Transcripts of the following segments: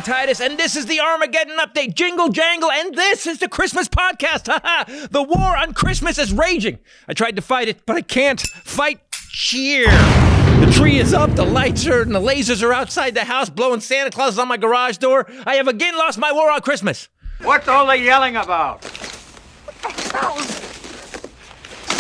I'm Titus, and this is the Armageddon Update. Jingle jangle, and this is the Christmas podcast. The war on Christmas is raging. I tried to fight it, but I can't fight cheer. The tree is up, the lights are, and the lasers are outside the house, blowing Santa Claus on my garage door. I have again lost my war on Christmas. What's all the yelling about?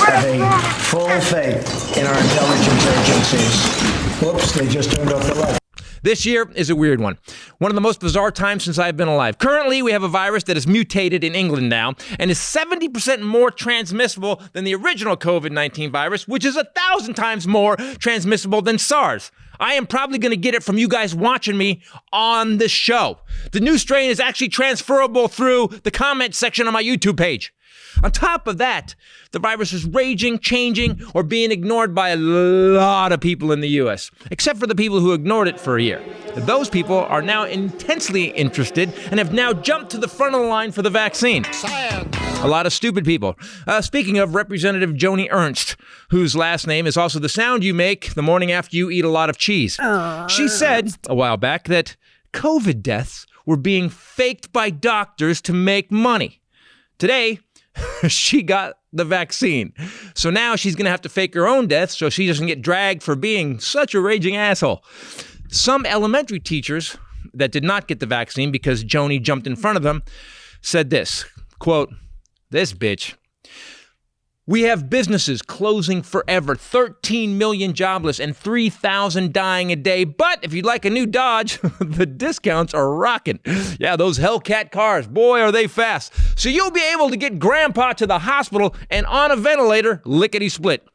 Have a full faith in our intelligence agencies. Whoops, they just turned off the light. This year is a weird one. One of the most bizarre times since I've been alive. Currently, we have a virus that is mutated in England now and is 70% more transmissible than the original COVID-19 virus, which is 1,000 times more transmissible than SARS. I am probably going to get it from you guys watching me on the show. The new strain is actually transferable through the comment section on my YouTube page. On top of that, the virus is raging, changing, or being ignored by a lot of people in the U.S., except for the people who ignored it for a year. Those people are now intensely interested and have now jumped to the front of the line for the vaccine. Science. A lot of stupid people. Speaking of Representative Joni Ernst, whose last name is also the sound you make the morning after you eat a lot of cheese. She said a while back that COVID deaths were being faked by doctors to make money. Today, she got the vaccine. So now she's going to have to fake her own death so she doesn't get dragged for being such a raging asshole. Some elementary teachers that did not get the vaccine because Joni jumped in front of them said this, quote, "This bitch. We have businesses closing forever, 13 million jobless, and 3,000 dying a day. But if you'd like a new Dodge, the discounts are rocking. Yeah, those Hellcat cars, boy, are they fast. So you'll be able to get Grandpa to the hospital and on a ventilator, lickety-split."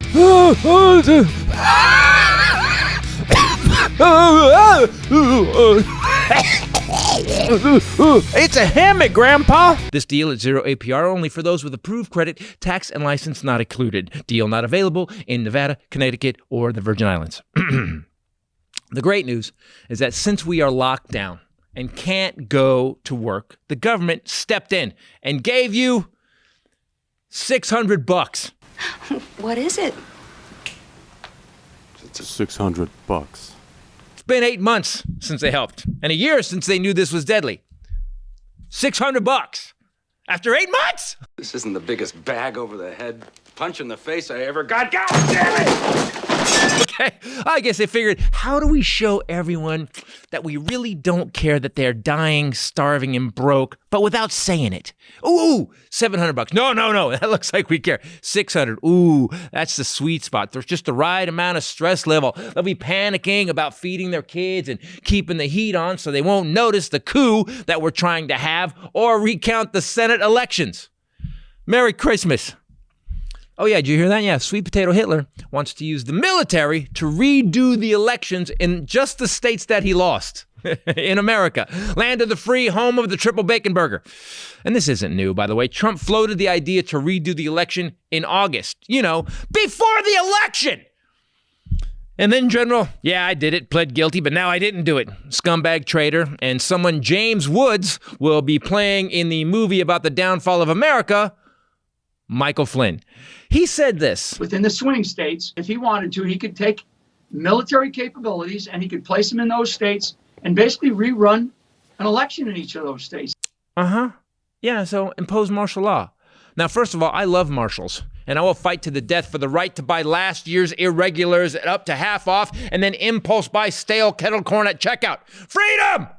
It's a hammock, Grandpa! This deal is 0 APR only for those with approved credit, tax, and license not included. Deal not available in Nevada, Connecticut, or the Virgin Islands. The great news is that since we are locked down and can't go to work, the government stepped in and gave you $600. What is it? It's $600. It's been 8 months since they helped, and a year since they knew this was deadly. $600 after 8 months? This isn't the biggest bag over the head punch in the face I ever got. God damn it! Okay, I guess they figured, how do we show everyone that we really don't care that they're dying, starving, and broke, but without saying it? Ooh, $700. No, that looks like we care. $600. Ooh, that's the sweet spot. There's just the right amount of stress level. They'll be panicking about feeding their kids and keeping the heat on so they won't notice the coup that we're trying to have or recount the Senate elections. Merry Christmas. Oh yeah, did you hear that? Yeah, Sweet Potato Hitler wants to use the military to redo the elections in just the states that he lost. In America, land of the free, home of the triple bacon burger. And this isn't new, by the way. Trump floated the idea to redo the election in August. You know, before the election! And then General, yeah, I did it, pled guilty, but now I didn't do it. Scumbag traitor, and someone James Woods will be playing in the movie about the downfall of America, Michael Flynn. He said this. Within the swing states, if he wanted to, he could take military capabilities and he could place them in those states and basically rerun an election in each of those states. Yeah, so impose martial law. Now, first of all, I love marshals, and I will fight to the death for the right to buy last year's irregulars at up to half off and then impulse buy stale kettle corn at checkout. Freedom!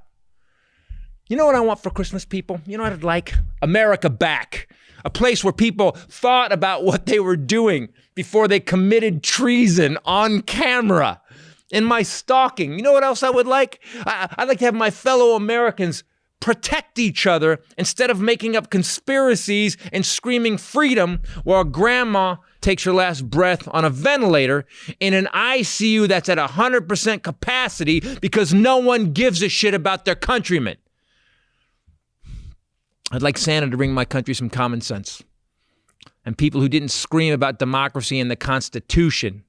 You know what I want for Christmas, people? You know what I'd like? America back. A place where people thought about what they were doing before they committed treason on camera. In my stalking, you know what else I would like? I'd like to have my fellow Americans protect each other instead of making up conspiracies and screaming freedom while grandma takes her last breath on a ventilator in an ICU that's at 100% capacity because no one gives a shit about their countrymen. I'd like Santa to bring my country some common sense and people who didn't scream about democracy and the Constitution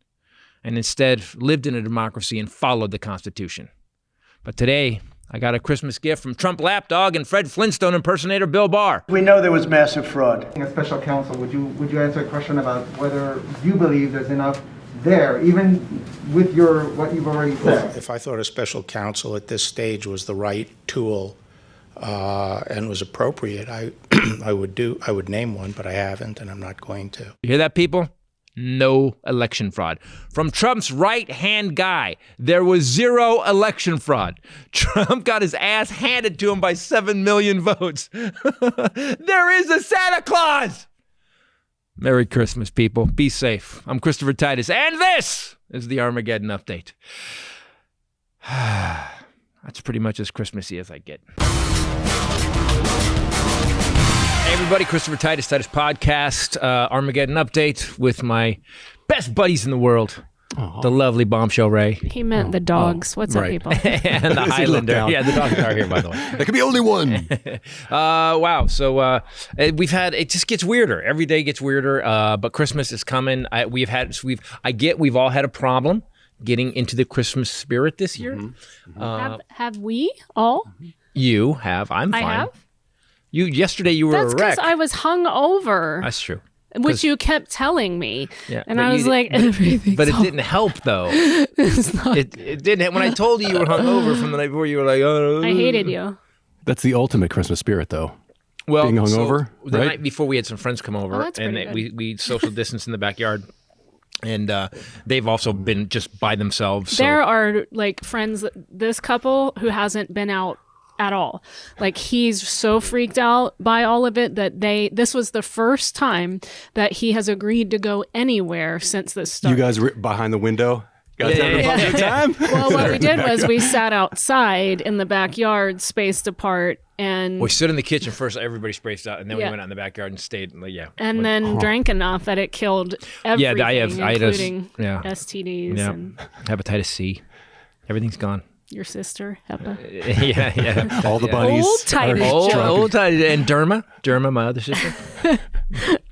and instead lived in a democracy and followed the Constitution. But today, I got a Christmas gift from Trump lapdog and Fred Flintstone impersonator Bill Barr. We know there was massive fraud. A special counsel, would you answer a question about whether you believe there's enough there, even with what you've already said. If I thought a special counsel at this stage was the right tool and was appropriate, I would name one, but I haven't, and I'm not going to. You hear that, people? No election fraud. From Trump's right-hand guy, there was zero election fraud. Trump got his ass handed to him by 7 million votes. There is a Santa Claus! Merry Christmas, people. Be safe. I'm Christopher Titus, and this is the Armageddon Update. That's pretty much as Christmassy as I get. Hey everybody, Christopher Titus Podcast, Armageddon Update with my best buddies in the world. The lovely Bombshell Ray. He meant the dogs. What's up, people? And the Hylinder. Yeah, the dogs are here, by the way. There could be only one. Wow. So it just gets weirder. Every day gets weirder. But Christmas is coming. We've all had a problem getting into the Christmas spirit this year. Have we all? You have. I'm fine. I have. Yesterday you were a That's wreck. because I was hungover. That's true. Which you kept telling me. Yeah, and I was like, everything's but it didn't help, though. It's not. It didn't. When I told you were hungover from the night before, you were like, oh. I hated you. That's the ultimate Christmas spirit, though. Well, being hungover, the right? night before we had some friends come over, that's and pretty we social distance in the backyard. And they've also been just by themselves. So. There are like friends, this couple who hasn't been out at all. Like he's so freaked out by all of it that this was the first time that he has agreed to go anywhere since this started. You guys were behind the window? Guys having a fun time? Well, what we did was we sat outside in the backyard, spaced apart, and we stood in the kitchen first. Everybody spaced out, and then we went out in the backyard and stayed. And then drank enough that it killed everything, including STDs and hepatitis C. Everything's gone. Your sister, Hepa. Yeah. All the bunnies. Old Titus. Old Titus. And Derma, my other sister.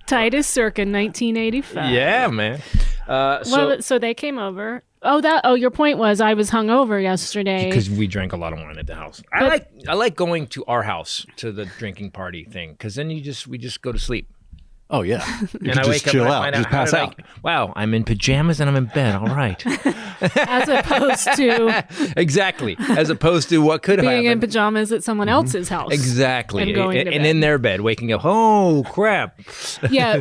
Titus circa 1985. Yeah, man. So they came over. Your point was I was hungover yesterday. Because we drank a lot of wine at the house. I like going to our house to the drinking party thing, because then we just go to sleep. Oh, yeah. You and I just wake chill up and out. I find Just out, pass out. Wow, I'm in pajamas and I'm in bed. All right. As opposed to exactly. As opposed to what could have being happened. in pajamas at someone else's house. Exactly. And going to and bed. in their bed, waking up. Oh, crap. Yeah,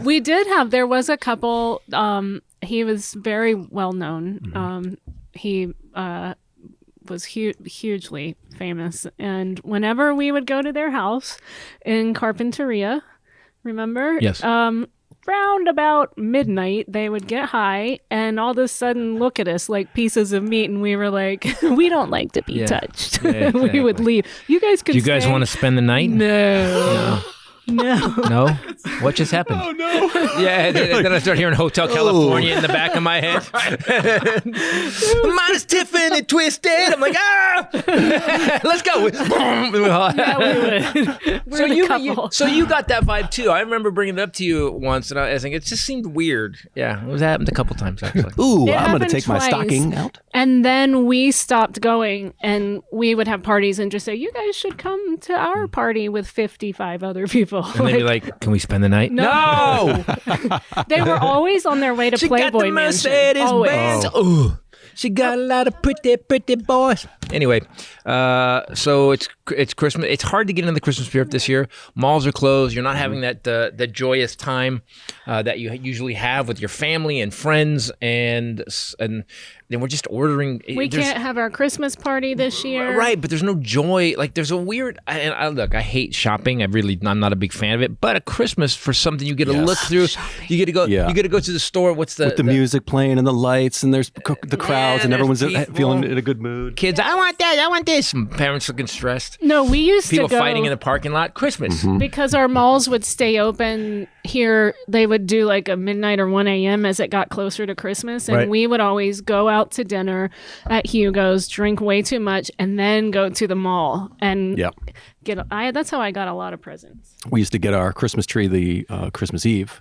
there was a couple. He was very well known. He was hugely famous. And whenever we would go to their house in Carpinteria, remember? Yes. Round about midnight, they would get high and all of a sudden look at us like pieces of meat, and we were like, we don't like to be touched. Yeah, exactly. We would leave. You guys could Do you guys want to spend the night? No. No? What just happened? Oh, no. Yeah, then I start hearing Hotel California in the back of my head. Minus Tiffin and Twisted. I'm like, let's go. Yeah, we would. We're the couple. So you got that vibe too. I remember bringing it up to you once, and I was thinking, it just seemed weird. Yeah, it was happened a couple times, actually. Ooh, It I'm going to happened take my twice. stocking out. And then we stopped going, and we would have parties and just say, you guys should come to our party with 55 other people. And they'd be like, can we spend the night? No! They were always on their way to She Playboy got the Mansion. Mercedes Always. Benz. Oh. She got a lot of pretty boys. Anyway, so it's Christmas. It's hard to get into the Christmas spirit this year. Malls are closed. You're not having that joyous time that you usually have with your family and friends, and then we're just ordering. We can't have our Christmas party this year. Right, but there's no joy. Like there's a weird. Look, I hate shopping. I'm not a big fan of it. But at Christmas, for something you get to look through, you get to go. Yeah. You get to go to the store. What's With the music playing and the lights, and there's the crowds, and there's everyone's people. feeling in a good mood. Kids, I want that. I want this. And parents looking stressed. No, we used People to go fighting in the parking lot. Christmas. because our malls would stay open here. They would do like a midnight or 1 a.m. as it got closer to Christmas, and Right. we would always go out to dinner at Hugo's, drink way too much, and then go to the mall and Yep. that's how I got a lot of presents. We used to get our Christmas tree the Christmas Eve,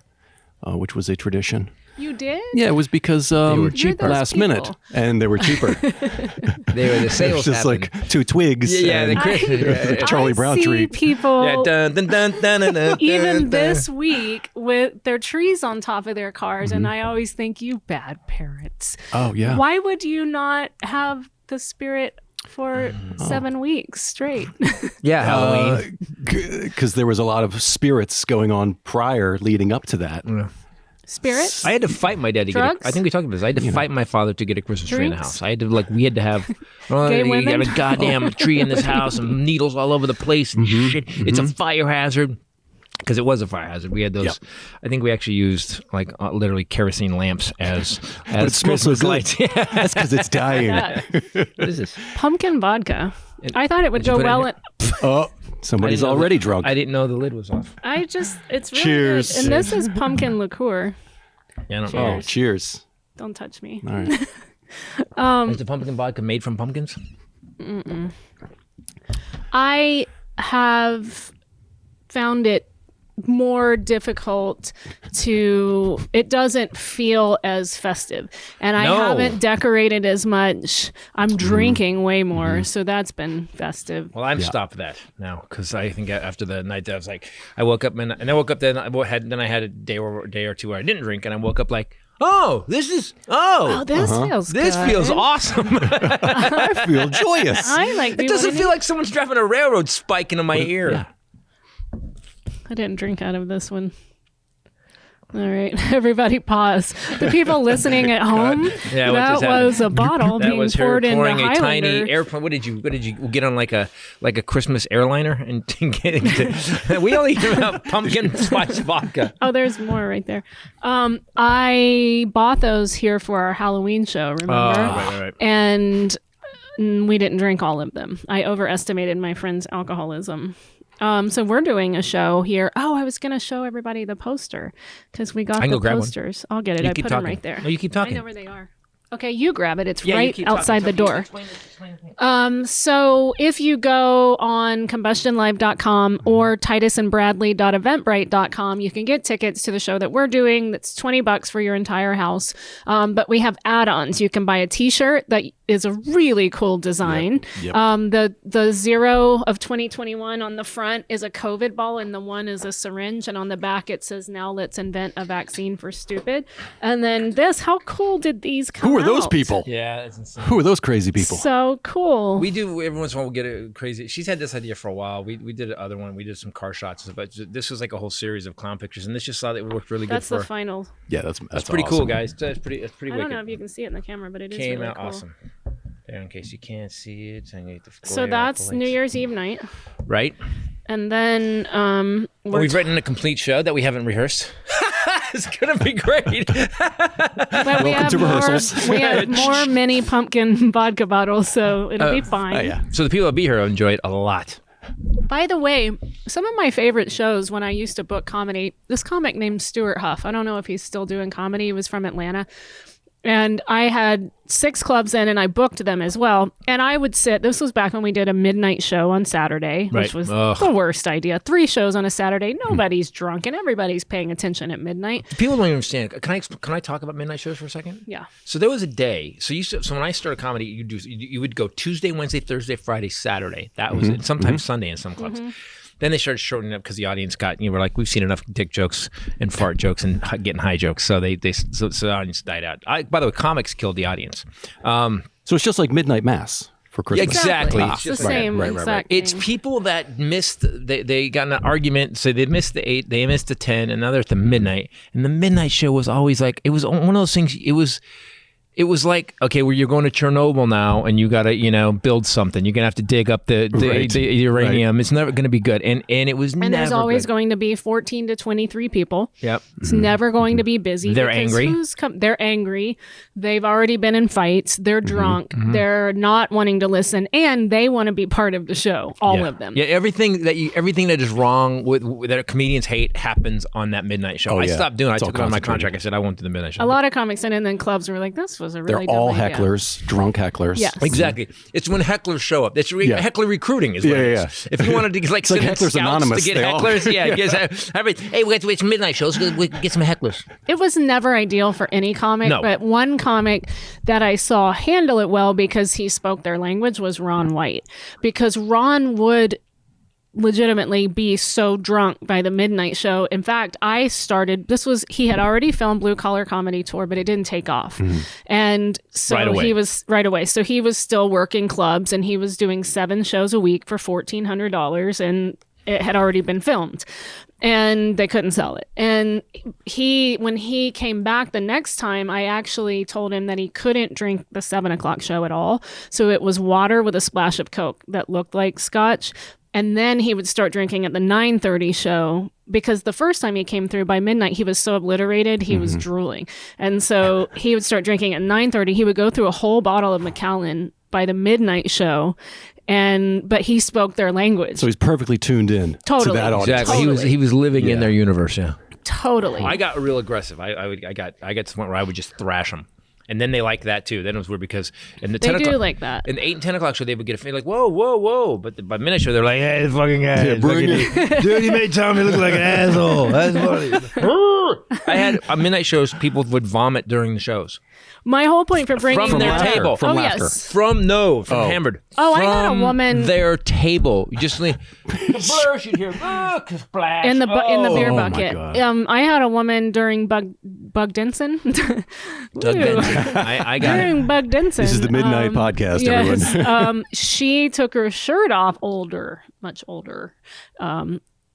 which was a tradition. You did? Yeah, it was because were cheaper. last people. minute, and they were cheaper. They were the sales. It's just happened. like 2 twigs. Yeah, the and Christmas. Charlie Brown I see tree. people Yeah, dun, dun, dun, dun, dun, dun, even dun. this week with their trees on top of their cars, Mm-hmm. and I always think, you bad parents. Oh yeah. Why would you not have the spirit for 7 weeks straight? Yeah, Halloween. Because there was a lot of spirits going on prior, leading up to that. Spirits? I had to fight my dad to Drugs? get. I think we talked about this. I had to fight my father to get a Christmas tree in the Drinks? house. I had to we had to have. Oh, Gay you women? got a goddamn tree in this house and needles all over the place and shit. It's a fire hazard. Because it was a fire hazard. We had those. Yep. I think we actually used literally kerosene lamps as But it smells so Christmas good. lights. That's because it's dying. Yeah. What is this? Pumpkin vodka. I thought it would Did you go put it well. in Oh, somebody's know already drunk. I didn't know the lid was off. It's really Cheers. good. And this is pumpkin liqueur. Yeah, I don't know. Oh, cheers. Don't touch me. All right. Is the pumpkin vodka made from pumpkins? I have found it more difficult it doesn't feel as festive, and I No. haven't decorated as much. I'm drinking way more, so that's been festive. Well, I'm stopped that now because I think after the night that I was like, I woke up and I woke up then I had a day or two where I didn't drink, and I woke up like, this This feels this good. feels awesome. I feel joyous. I like It doesn't feel like someone's driving a railroad spike into my ear. Yeah. I didn't drink out of this one. All right, everybody pause. The people listening at home, Yeah, what that just happened? was a bottle That being was her poured into pouring a Hylinder. tiny airplane. What did you get on like a Christmas airliner and get into? We only hear about pumpkin spice vodka. Oh, there's more right there. I bought those here for our Halloween show, remember? Right. And we didn't drink all of them. I overestimated my friend's alcoholism. So we're doing a show here. Oh, I was going to show everybody the poster because we got can the go grab one. posters. I'll get it. You I keep put them talking. right there. No, you keep I talking. know where they are. Okay, you grab it. It's Yeah, you right keep talking. outside the door. Explain it. So if you go on combustionlive.com or titusandbradley.eventbrite.com, you can get tickets to the show that we're doing. That's $20 for your entire house. But we have add-ons. You can buy a t-shirt that is a really cool design. Yep. The 0 of 2021 on the front is a COVID ball and the 1 is a syringe. And on the back it says, now let's invent a vaccine for stupid. And then this, how cool did these come Who are those out? people? Yeah, it's insane. Who are those crazy people? So cool. We do every once in a while. We'll get a crazy. She's had this idea for a while. We did another one. We did some car shots, but this was like a whole series of clown pictures, and this just saw that it worked really That's good the for. final. Yeah, that's Pretty cool, awesome. guys. That's pretty. I wicked. don't know if you can see it in the camera, but it is Came really out cool. awesome. There, in case you can't see it, I need to So glare that's out the New lights. Year's Eve night, Right? and then We've written a complete show that we haven't rehearsed. It's gonna be great. but we have to rehearsals. more. We have more mini pumpkin vodka bottles, so it'll be fine. Oh, yeah. So the people that be here enjoy it a lot. By the way, some of my favorite shows when I used to book comedy. This comic named Stuart Huff. I don't know if he's still doing comedy. He was from Atlanta. And I had 6 clubs in and I booked them as well. And I would sit, this was back when we did a midnight show on Saturday, Right. which was Ugh. the worst idea. 3 shows on a Saturday. Nobody's drunk and everybody's paying attention at midnight. People don't even understand. Can I talk about midnight shows for a second? Yeah. So there was a day. So when I started comedy, you would go Tuesday, Wednesday, Thursday, Friday, Saturday. That was it. Sometimes Sunday in some clubs. Then they started shortening it up because the audience got, we're like, we've seen enough dick jokes and fart jokes and getting high jokes. So so the audience died out. By the way, comics killed the audience. So it's just like midnight mass for Christmas. Exactly. It's the It's same right. exact It's thing. people that missed. They got in an argument. So they missed the 8. They missed the 10, and now they're at the midnight. And the midnight show was always like, it was one of those things. It was like, okay, well, you're going to Chernobyl now, and you got to, build something. You're gonna have to dig up the uranium. It's never gonna be good, and it was. And never there's always good. going to be 14 to 23 people. Yep. It's never going to be busy. They're because angry. They're angry. They've already been in fights. They're drunk. They're not wanting to listen, and they want to be part of the show. All Yeah. of them. Yeah, everything that is wrong with that comedians hate happens on that midnight show. Oh, I yeah. stopped doing it. I It's all took it on my concentrated. contract. I said I won't do the midnight show. A lot of comics and then clubs were like, this was a They're really dumb all idea. hecklers, drunk hecklers. Yes. Exactly. It's when hecklers show up. It's Yeah. heckler recruiting is what it Yeah, is. If you wanted to like send in Hecklers scouts Anonymous. to get They all- hecklers, hey, we got to wait some midnight shows. We get some hecklers. It was never ideal for any comic, No. but one comic that I saw handle it well because he spoke their language was Ron White. Because Ron would legitimately be so drunk by the midnight show. In fact, he had already filmed Blue Collar Comedy Tour, but it didn't take off. And so Right away. he was right away. So he was still working clubs and he was doing 7 shows a week for $1,400 and it had already been filmed and they couldn't sell it. And when he came back the next time, I actually told him that he couldn't drink the 7:00 show at all. So it was water with a splash of Coke that looked like scotch. And then he would start drinking at the 9:30 show because the first time he came through by midnight, he was so obliterated, he was drooling. And so he would start drinking at 9:30. He would go through a whole bottle of Macallan by the midnight show. But he spoke their language. So he's perfectly tuned in Totally. to that audience. Exactly. He was living in Yeah. their universe. Yeah. Totally. I got real aggressive. I got to the point where I would just thrash them. And then they liked that too. Then it was weird because in the They 10 do o'clock, like that. in the 8 and 10 o'clock show, they would get like, whoa, whoa, whoa. But by midnight show, they're like, hey, this fucking guy. Yeah, bring it. Dude, you made Tommy look like an asshole. That's funny. I had midnight shows, people would vomit during the shows. My whole point for bringing From their that table. From oh, laughter. yes. From hammered. Oh, I from had a woman- their table. You just like, the blurs you'd hear, splash. In the beer Oh, my bucket. God. I had a woman during Bug Denson. Doug Ooh. Benson. I got it. During Bug Denson. This is the Midnight Podcast, yes, everyone. she took her shirt off, much older.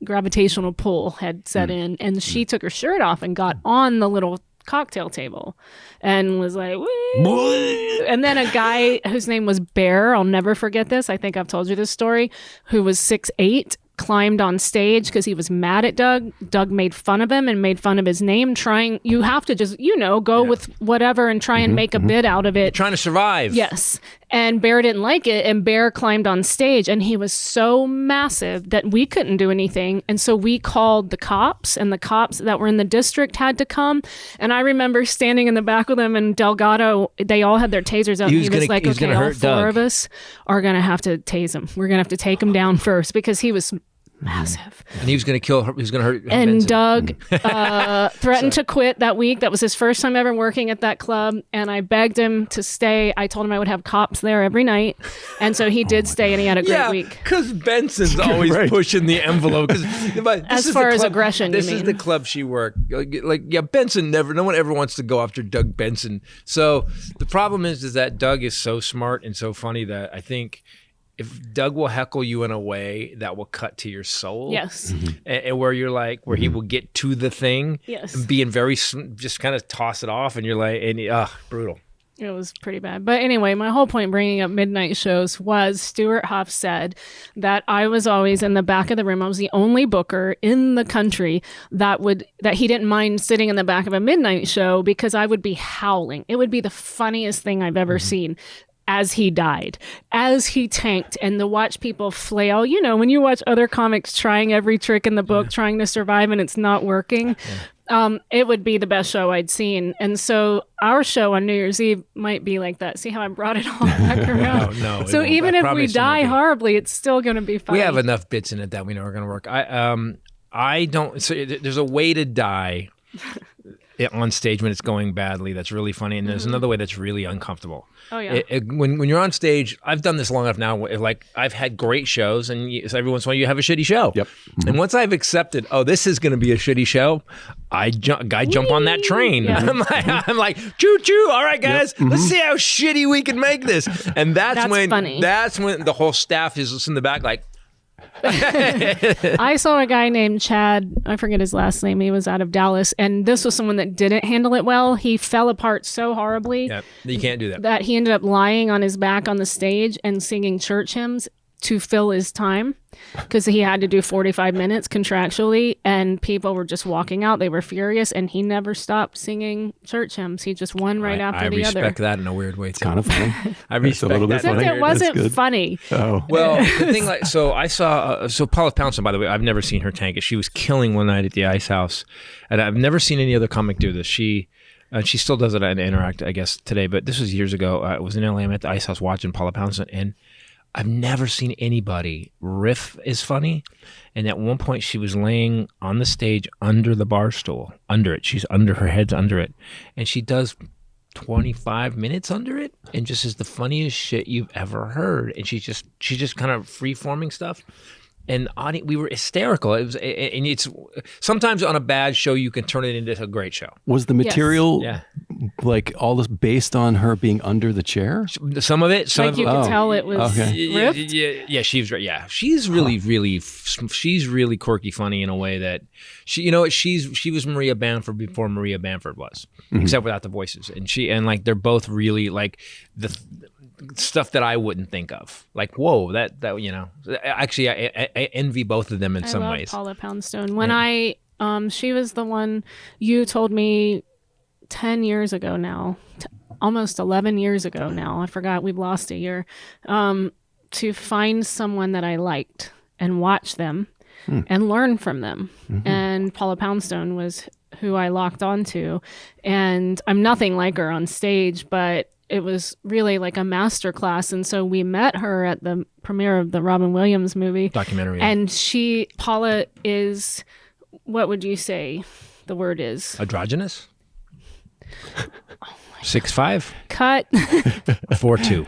Gravitational pull had set in, and she took her shirt off and got on the little cocktail table and was like, woo. And then a guy whose name was Bear, I'll never forget this, I think I've told you this story, who was 6'8", climbed on stage because he was mad at Doug. Doug made fun of him and made fun of his name, you have to just, go with whatever and try and make a bit out of it. Trying to survive. Yes. And Bear didn't like it, and Bear climbed on stage, and he was so massive that we couldn't do anything. And so we called the cops, and the cops that were in the district had to come. And I remember standing in the back with them, and Delgado, they all had their tasers out. He He was was gonna- like, he was okay, gonna all hurt 4 Doug. of us are going to have to tase him. We're going to have to take him down first because he was massive. And he was going to kill her. He was going to hurt And Benson. Doug threatened to quit that week. That was his first time ever working at that club. And I begged him to stay. I told him I would have cops there every night. And so he did stay, and he had a great Yeah, week. because Benson's always Right. pushing the envelope. As far as aggression, this you is mean. the club she worked. Benson no one ever wants to go after Doug Benson. So the problem is that Doug is so smart and so funny that I think if Doug will heckle you in a way that will cut to your soul. Yes. And where you're like, where he will get to the thing. Yes. And being very, just kind of toss it off, and you're like, brutal. It was pretty bad. But anyway, my whole point bringing up midnight shows was Stuart Huff said that I was always in the back of the room. I was the only booker in the country that he didn't mind sitting in the back of a midnight show because I would be howling. It would be the funniest thing I've ever seen. As he died, as he tanked, and to watch people flail. When you watch other comics trying every trick in the book, trying to survive, and it's not working, it would be the best show I'd seen. And so our show on New Year's Eve might be like that. See how I brought it all back around? No, So even if we die horribly, it's still going to be funny. We have enough bits in it that we know are going to work. I don't. So there's a way to die on stage when it's going badly. That's really funny, and there's another way that's really uncomfortable. Oh yeah. When you're on stage, I've done this long enough now. Like I've had great shows, and so every once in a while you have a shitty show. Yep. And once I've accepted, this is going to be a shitty show, I jump on that train. Yeah. I'm like, choo choo. All right, guys, let's see how shitty we can make this. And that's when funny. That's when the whole staff is in the back, like. I saw a guy named Chad, I forget his last name, he was out of Dallas, and this was someone that didn't handle it well. He fell apart so horribly Yeah, you can't do that. that he ended up lying on his back on the stage and singing church hymns to fill his time because he had to do 45 minutes contractually, and people were just walking out. They were furious, and he never stopped singing church hymns. He just one right after I the other. respect that in a weird way too. Kind of funny. I respect a little bit that. Except funny. it wasn't That's good. funny. Oh. Well, the thing, so I saw, Paula Poundstone, by the way, I've never seen her tank it. She was killing one night at the Ice House, and I've never seen any other comic do this. She She still does it at Interact, I guess, today. But this was years ago. I was in LA. I'm at the Ice House watching Paula Poundstone, and I've never seen anybody riff as funny. And at one point, she was laying on the stage under the bar stool, under it. She's under, her head's under it, and she does 25 minutes under it, and just is the funniest shit you've ever heard. And she's just kind of free forming stuff. And we were hysterical. It was, and it's sometimes on a bad show you can turn it into a great show. Was the material Yeah. like all this based on her being under the chair? Some of it, Like you could tell it was ripped. Yeah, she's right. Yeah, she's really, she's really quirky, funny in a way that she was Maria Bamford before Maria Bamford was, except without the voices. And like they're both really like the stuff that I wouldn't think of. Like, whoa, that actually I envy both of them in some I love ways. Paula Poundstone. When she was the one you told me 10 years ago now, almost 11 years ago now, I forgot, we've lost a year, to find someone that I liked and watch them and learn from them. And Paula Poundstone was who I locked onto. And I'm nothing like her on stage, but it was really like a master class. And so we met her at the premiere of the Robin Williams movie. Documentary. And Paula is, what would you say the word is? Androgynous? 6'5"? Cut. 4'2".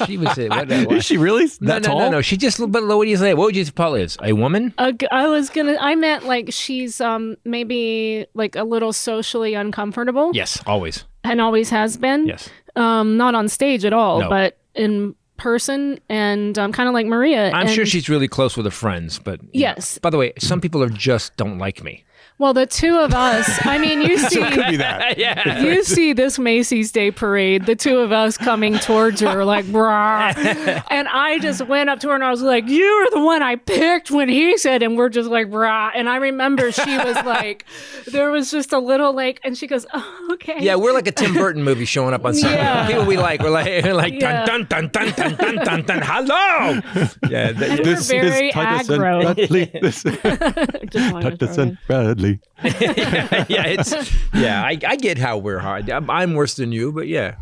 She was. Is she really that tall? No. She just. But what do you say? What would you say Paula is? A woman? I meant like she's maybe like a little socially uncomfortable. Yes, always. And always has been. Yes. Not on stage at all, No. but in person, and kind of like Maria. I'm sure she's really close with her friends, but yes. By the way, some people don't like me. Well, the two of us, I mean, you see, Could be that. Yeah. you see this Macy's Day Parade, the two of us coming towards her like, brah. And I just went up to her and I was like, you are the one I picked when he said, and we're just like, brah. And I remember she was like, there was just a little like, and she goes, oh, okay. Yeah, we're like a Tim Burton movie showing up on Sunday. Yeah. People we like, we're like Yeah. dun dun dun dun dun dun dun dun. Hello. Yeah. And we're very Titus and aggro. Bradley. Just wanted to Titus throw it and in. Bradley. I get how we're hard. I'm worse than you, but yeah.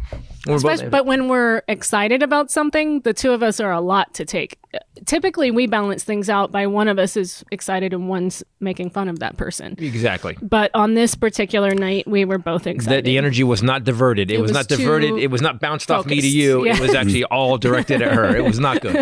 We're both- But when we're excited about something, the two of us are a lot to take. Typically, we balance things out by one of us is excited and one's making fun of that person. Exactly. But on this particular night, we were both excited. The energy was not diverted. It was not was diverted. too It was not bounced off me to focused. you. Yeah. It was actually all directed at her. It was not good.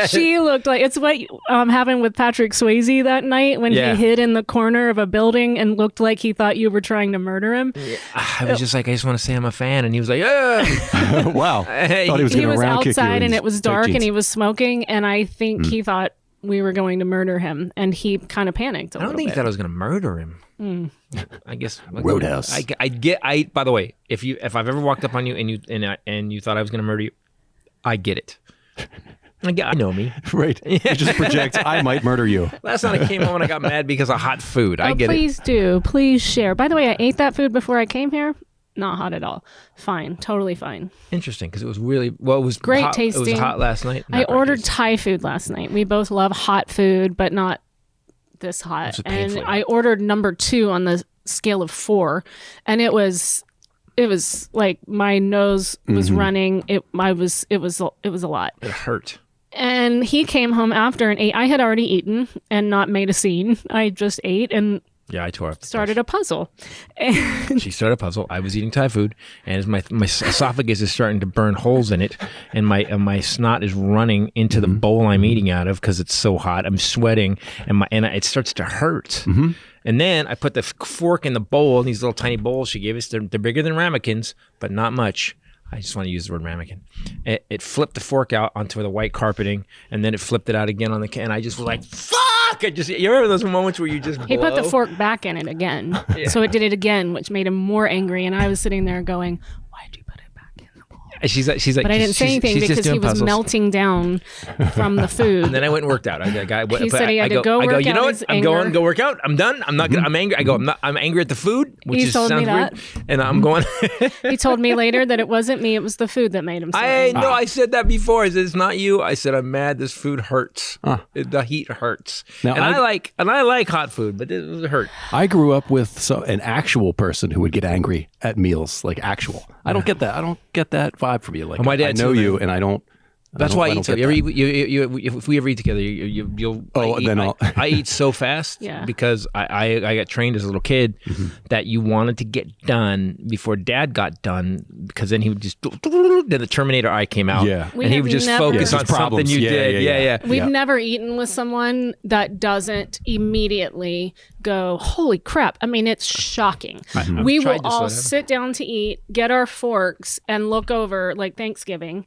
She looked like it's what happened with Patrick Swayze that night when Yeah. he hid in the corner of a building and looked like he thought you were trying to murder him. I was just like, I just want to say I'm a fan, and he was like, yeah. Wow. Hey. Thought he was He going to was round kick you outside in and it was tight dark and jeans. he was smoking, and I think he thought we were going to murder him, and he kind of panicked a I don't little think he bit. thought I was going to murder him. I guess Roadhouse. By the way, if I've ever walked up on you and you thought I was going to murder you, I get it. I know me. Right. You just project, I might murder you. Last night I came home and I got mad because of hot food. I Oh, get it. please do. Please share. By the way, I ate that food before I came here. Not hot at all. Fine. Totally fine. Interesting, because it was really it was Great hot, It was tasting. hot last night. I Not great ordered tasting. Thai food last night. We both love hot food, but not this hot. It's And painfully I hot. ordered number 2 on the scale of 4, and it was like my nose was running. It was a lot. It hurt. And he came home after and ate. I had already eaten and not made a scene. I just ate and Yeah, I tore up. started a puzzle. And She started a puzzle. I was eating Thai food, and as my esophagus is starting to burn holes in it, and my snot is running into the bowl I'm eating out of because it's so hot. I'm sweating, and it starts to hurt. And then I put the fork in the bowl, in these little tiny bowls she gave us. They're bigger than ramekins, but not much. I just want to use the word ramekin. It flipped the fork out onto the white carpeting, and then it flipped it out again on the can. I just was like, fuck! You remember those moments where you just he put the blow? fork back in it again. So it did it again, which made him more angry. And I was sitting there going, why'd you put it back in the bowl? She's like, but I didn't say anything because he was melting down from the food. And then I went and worked out. He said he had to go work out. You know what? his I'm anger. going to go work out. I'm done. I'm not gonna. I'm angry. I'm angry at the food, which He told me sounds that. weird. And I'm going. He told me later that it wasn't me; it was the food that made him. So I angry. know. I said that before. I said it's not you. I said I'm mad. This food hurts. The heat hurts. Now, and I like hot food, but it hurt. I grew up with an actual person who would get angry at meals, like actual. I don't get that. I don't get that vibe from you. Like My dad I know too, you, man. and I don't. That's why I eat so. If we ever eat together, you'll. I eat so fast because I got trained as a little kid that you wanted to get done before Dad got done because then he would just. Then the Terminator eye came out. Yeah. And he would just focus on something you did. Yeah. We've never eaten with someone that doesn't immediately go, holy crap. I mean, it's shocking. We will all sit down to eat, get our forks, and look over like Thanksgiving.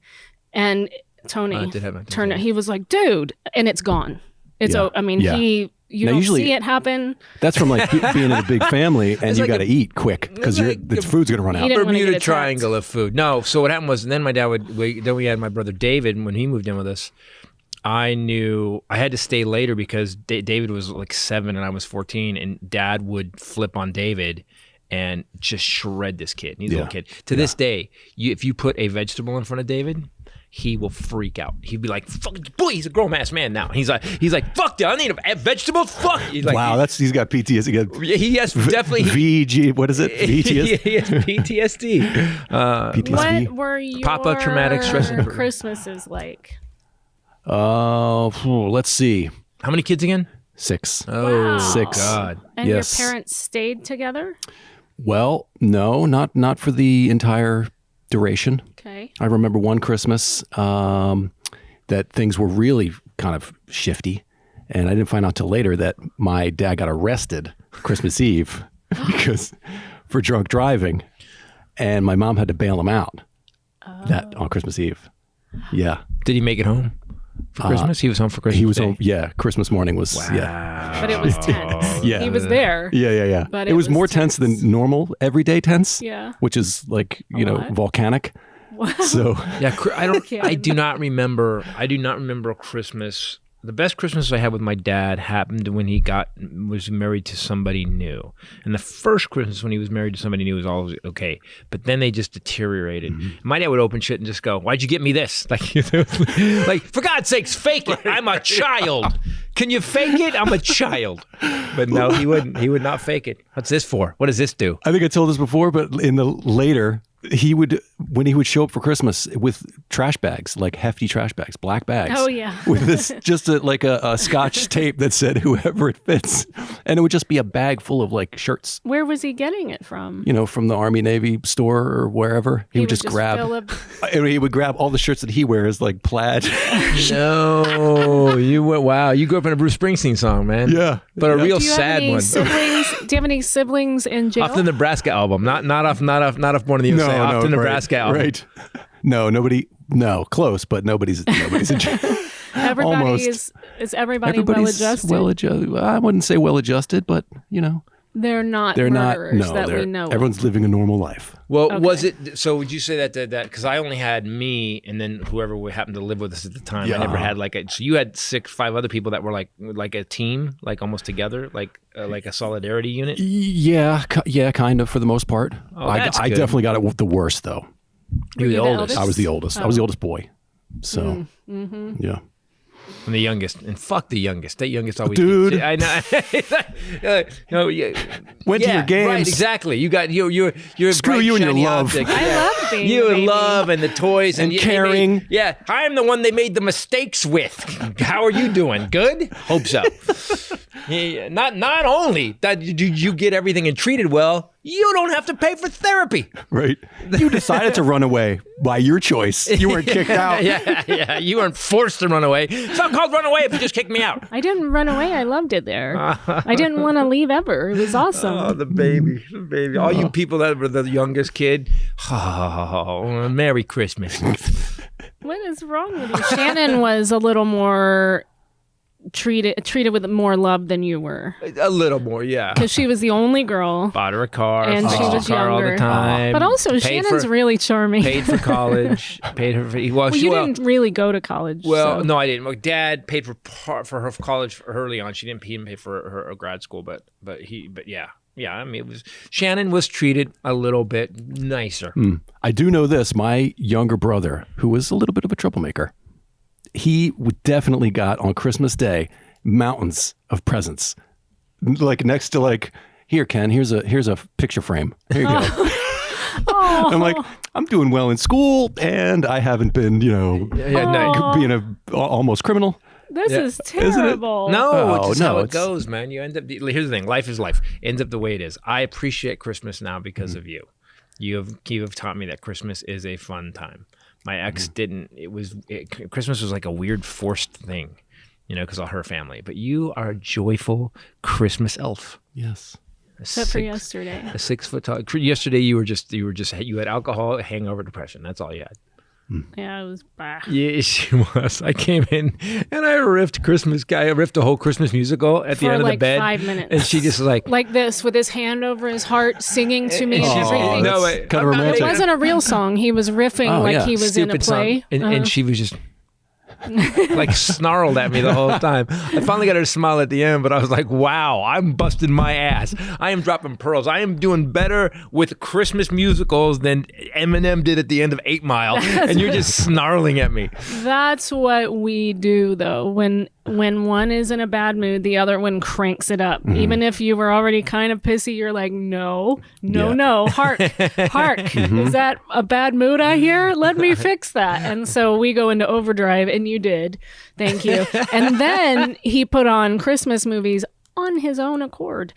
And Tony turned it. He was like, dude, and it's gone. It's, I mean, you don't usually, see it happen. That's from like being in a big family and you got to eat quick because the food's going to run out. Bermuda Triangle of food. No, so what happened was, and then my dad then we had my brother David when he moved in with us. I knew I had to stay later because David was like 7 and I was 14, and Dad would flip on David and just shred this kid. He's a little kid. To this day, if you put a vegetable in front of David, he will freak out. He'd be like, "Fuck, boy, he's a grown ass man now." He's like, "Fuck, I need vegetables." Fuck. He's like, wow, he's got PTSD. He has definitely VG. What is it? PTSD. He has PTSD. PTSD. What were your Papa traumatic stress disorder. Christmases like? Let's see. How many kids again? 6. Oh, wow. 6. God. And yes. your parents stayed together? Well, no, not for the entire duration. Okay. I remember one Christmas that things were really kind of shifty, and I didn't find out till later that my dad got arrested Christmas Eve for drunk driving, and my mom had to bail him out that on Christmas Eve. Yeah. Did he make it home for Christmas? He was home for Christmas. He was Day. home. Yeah, Christmas morning was. Wow. Yeah. But it was tense. Yeah. He was there. Yeah. But it was more tense than normal everyday tense. Yeah. Which is like lot. volcanic. Wow. So yeah, I do not remember a Christmas. The best Christmas I had with my dad happened when he was married to somebody new. And the first Christmas when he was married to somebody new was always okay. But then they just deteriorated. My dad would open shit and just go, "Why'd you get me this?" Like, like, for God's sakes, fake it. I'm a child. Can you fake it? I'm a child. But no, he wouldn't. He would not fake it. What's this for? What does this do? I think I told this before, but in the later, when he would show up for Christmas with trash bags, like hefty trash bags, black bags. Oh, yeah. With this, just like a Scotch tape that said whoever it fits. And it would just be a bag full of like shirts. Where was he getting it from? From the Army Navy store or wherever. He would just grab. He would grab all the shirts that he wears, like plaid. No, wow. You grew up in a Bruce Springsteen song, man. Yeah. But a real sad one. Do you have any siblings in jail? Off the Nebraska album, not off Born in the USA. Off the Nebraska album. Right. No, nobody. No, close, but nobody's in jail. Is everybody well-adjusted? I wouldn't say well-adjusted, but they're not murderers that we know. Everyone's living a normal life. Well, was it? So would you say that because I only had me and then whoever happened to live with us at the time. I never had so you had 5 other people that were like a team, like almost together, like a solidarity unit. Yeah, kind of for the most part. Oh, I definitely got it the worst though. You were the oldest. I was the oldest. Oh. I was the oldest boy. So yeah. I'm the youngest, and fuck the youngest. That youngest always. Dude, I know. Went to your games. Right, exactly. You got you're screw you and your love. I love being you the baby. love and the toys and caring. I'm the one they made the mistakes with. How are you doing? Good. Hope so. Yeah, not only that you get everything and treated well, you don't have to pay for therapy. Right. You decided to run away by your choice. You weren't kicked out. Yeah. You weren't forced to run away. It's not called run away if you just kicked me out. I didn't run away. I loved it there. I didn't want to leave ever. It was awesome. Oh, the baby. All you people that were the youngest kid. Oh, Merry Christmas. What is wrong with you? Shannon was a little more treated with more love than you were, A little more, yeah. because she was the only girl. Bought her a car, And she fixed her was car all the younger. time. But also, paid Shannon's for, really charming. paid for college. Paid her for well, you didn't really go to college. Well, so. no, I didn't. My dad paid for her college early on. She didn't pay for her grad school, but yeah. Yeah, I mean, Shannon was treated a little bit nicer. I do know this. My younger brother, who was a little bit of a troublemaker, he definitely got on Christmas Day mountains of presents, like next to like, here, Ken, here's a picture frame. Here you go. I'm like, I'm doing well in school, and I haven't been, being a almost criminal. This is terrible. No, it's just how it it's- goes, man. You end up. Here's the thing: life is life. Ends up the way it is. I appreciate Christmas now because of you. You have taught me that Christmas is a fun time. My ex didn't. Christmas was like a weird forced thing, because of her family. But you are a joyful Christmas elf. Yes. Except for yesterday. A 6 foot tall. Yesterday you had alcohol, hangover, depression. That's all you had. Yeah, it was bah. Yeah, she was. I came in and I riffed a whole Christmas musical at the For end of the like bed. 5 minutes. And she just like this with his hand over his heart, singing to me and she's everything. no, That's kind of I'm not romantic. It making- wasn't a real song. He was riffing like yeah. he was in a stupid song. play. And she was just like snarled at me the whole time. I finally got her to smile at the end, but I was like, wow, I'm busting my ass. I am dropping pearls. I am doing better with Christmas musicals than Eminem did at the end of 8 Mile. And you're just snarling at me. That's what we do, though. When one is in a bad mood, the other one cranks it up. Even if you were already kind of pissy, you're like, no, hark. Is that a bad mood I hear? Let me fix that. And so we go into overdrive, and you did. Thank you. And then he put on Christmas movies on his own accord.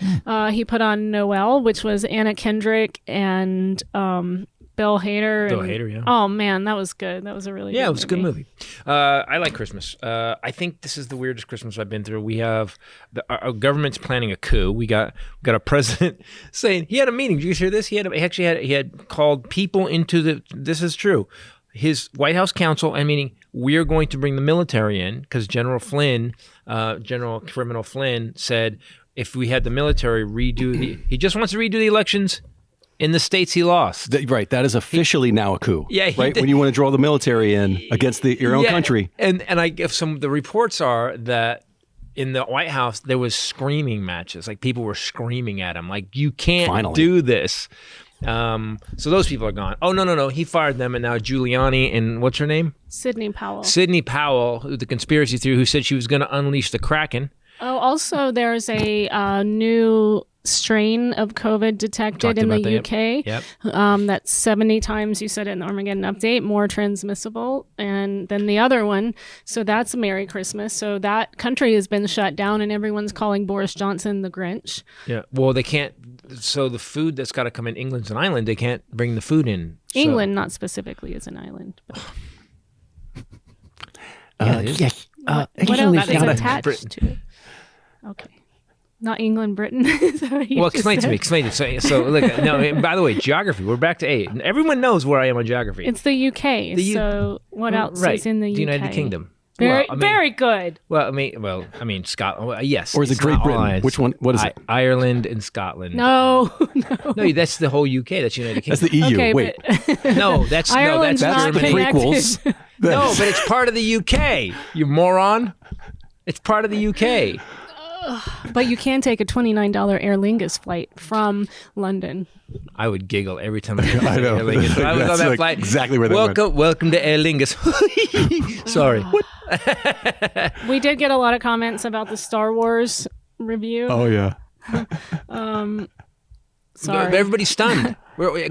He put on Noel, which was Anna Kendrick and Bill Hader. Bill Hader, yeah. Oh, man, that was good. That was a really good movie. Yeah, it was a good movie. I like Christmas. I think this is the weirdest Christmas I've been through. We have our government's planning a coup. We got a president saying he had a meeting. Did you hear this? He had called people into this is true. His White House counsel and meaning we're going to bring the military in because General Criminal Flynn said if we had the military he just wants to redo the elections in the states he lost. Right. That is officially now a coup. Yeah, right. When you want to draw the military in against your own country. And I guess the reports are that in the White House there was screaming matches. Like people were screaming at him, like you can't do this. So those people are gone. Oh no! He fired them, and now Giuliani and what's her name? Sidney Powell. Sidney Powell, the conspiracy theory, who said she was going to unleash the Kraken. Oh, also there's a new strain of COVID detected in the UK. Yep. That's 70 times, you said it in the Armageddon update, more transmissible than the other one. So that's a Merry Christmas. So that country has been shut down and everyone's calling Boris Johnson the Grinch. Yeah. Well, they can't. So the food that's got to come in, England's an island. They can't bring the food in. So. England, not specifically, is an island. But. What else is attached to it? Okay. Not England, Britain. Well, explain to me. So look. No. By the way, geography. We're back to A. Everyone knows where I am on geography. It's the UK. So what else is in the UK? The United Kingdom. Very good. Well, I mean, Scotland. Well, yes. Or is it Great Britain? Which one? What is it? Ireland and Scotland. No. No, that's the whole UK. That's United Kingdom. That's the EU. Okay, Wait. No, that's Ireland's that's not Germany. connected. No, but it's part of the UK. You moron. It's part of the UK. But you can take a $29 Aer Lingus flight from London. I would giggle every time I hear know. Aer Lingus. When I was on That's that like flight. exactly where they Welcome to Aer Lingus. Sorry. We did get a lot of comments about the Star Wars review. Oh yeah. Sorry. Everybody's stunned.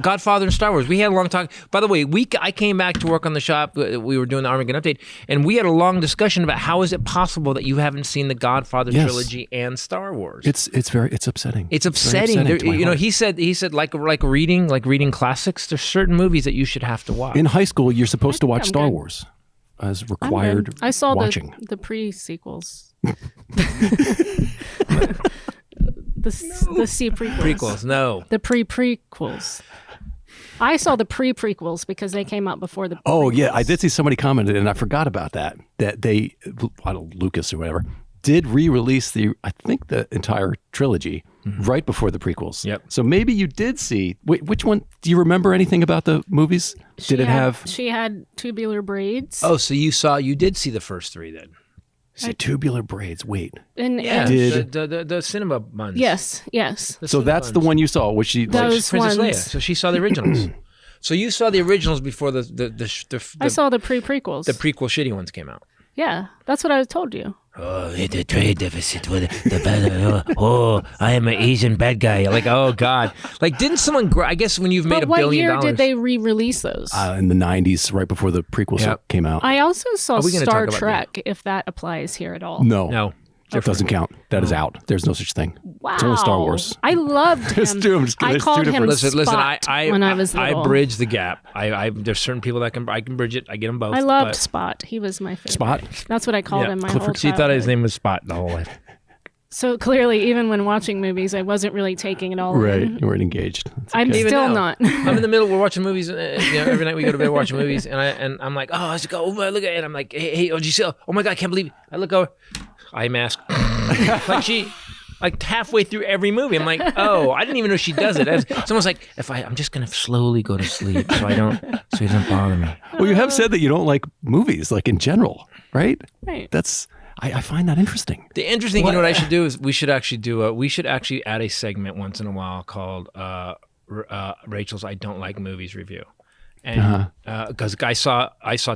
Godfather and Star Wars. We had a long talk. By the way, I came back to work on the shop. We were doing the Armageddon update, and we had a long discussion about how is it possible that you haven't seen the Godfather trilogy and Star Wars. It's upsetting. It's upsetting. He said like reading classics. There's certain movies that you should have to watch. In high school, you're supposed to watch I'm Star good. Wars as required. I saw watching. the pre-sequels. The C prequels. Prequels, no. The pre-prequels. I saw the pre-prequels because they came out before the Oh yeah, prequels. I did see somebody commented, and I forgot about that. That they, Lucas or whatever, did re-release I think the entire trilogy right before the prequels. Yep. So maybe you did see, which one, do you remember anything about the movies? Did it have? She had tubular braids. Oh, so you did see the first three then? See, tubular braids. Wait. And, Yeah, and the cinema buns. yes. So that's the one you saw, which she Those Princess ones. Leia. So she saw the originals. So you saw the originals before I saw the prequels. the prequel shitty ones came out. Yeah, that's what I told you. Oh, the trade deficit with the bad. Oh, I am an Asian bad guy. Like, oh God. Like, didn't someone? I guess when you've made But $1 what billion. year did they re-release those? in the 90s, right before the prequels Yep. came out. I also saw Are we gonna Star talk about Trek, if that applies here at all. No. No, It doesn't count. That is out. There's no such thing. Wow. It's only Star Wars. I loved There's him. two- I'm just kidding. I There's called two him different- Listen. Spot when I was little. I bridge the gap. There's certain people that I can bridge it. I get them both. I loved but- Spot. He was my favorite. Spot? That's what I called him my whole Clifford. She thought his childhood. name was Spot the whole life. So clearly, even when watching movies, I wasn't really taking it all Right. in. You weren't engaged. That's I'm okay. Even still now. not. I'm in the middle. We're watching movies. Every night we go to bed watching movies, and I'm like, oh, I just go. Oh, look at it. And I'm like, hey, oh, did you see? Oh my God, I can't believe it. I look over, eye mask. Like halfway through every movie, I'm like, oh, I didn't even know she does it. Someone's like, I'm just gonna slowly go to sleep so it doesn't bother me. Well, you have said that you don't like movies, like in general, right? Right. That's I find that interesting. The interesting, you know what I should do is we should actually add a segment once in a while called Rachel's I Don't Like Movies review. And because I saw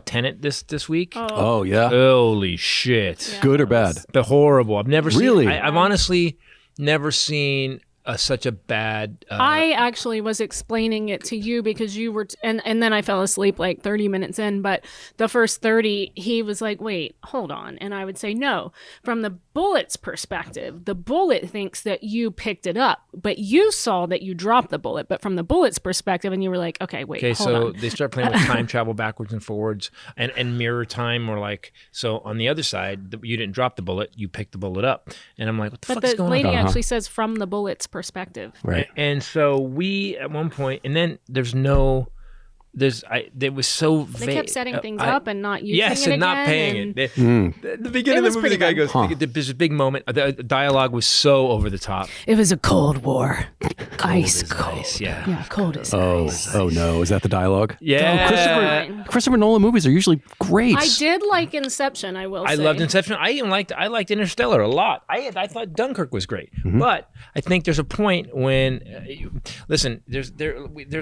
Tenet this week. Oh yeah. Holy shit. Yeah. Good or bad? But horrible. I've never Really? seen I've honestly never seen such a bad I actually was explaining it to you because you were, and then I fell asleep like 30 minutes in. But the first 30, he was like, "Wait, hold on," and I would say, "No." From the bullet's perspective, the bullet thinks that you picked it up, but you saw that you dropped the bullet. But from the bullet's perspective, and you were like, "Okay, wait, hold so on." they start playing with time travel backwards and forwards and mirror time, or like, so on the other side, you didn't drop the bullet, you picked the bullet up, and I'm like, what the But fuck is the going lady on? actually says from the bullet's perspective. Right. And so we at one point, and then there was so They kept setting things I- up and not using yes, it and not again, paying and- it. The beginning It of was the movie, the pretty guy bad. goes, "There's a big moment." The dialogue was so over the top. It was a Cold War, ice as cold. ice, yeah. Yeah, cold as Oh, ice. oh no! Is that the dialogue? Yeah, Christopher Nolan movies are usually great. I did like Inception. I will. I say. loved Inception. I liked Interstellar a lot. I thought Dunkirk was great, but I think there's a point when, listen, there's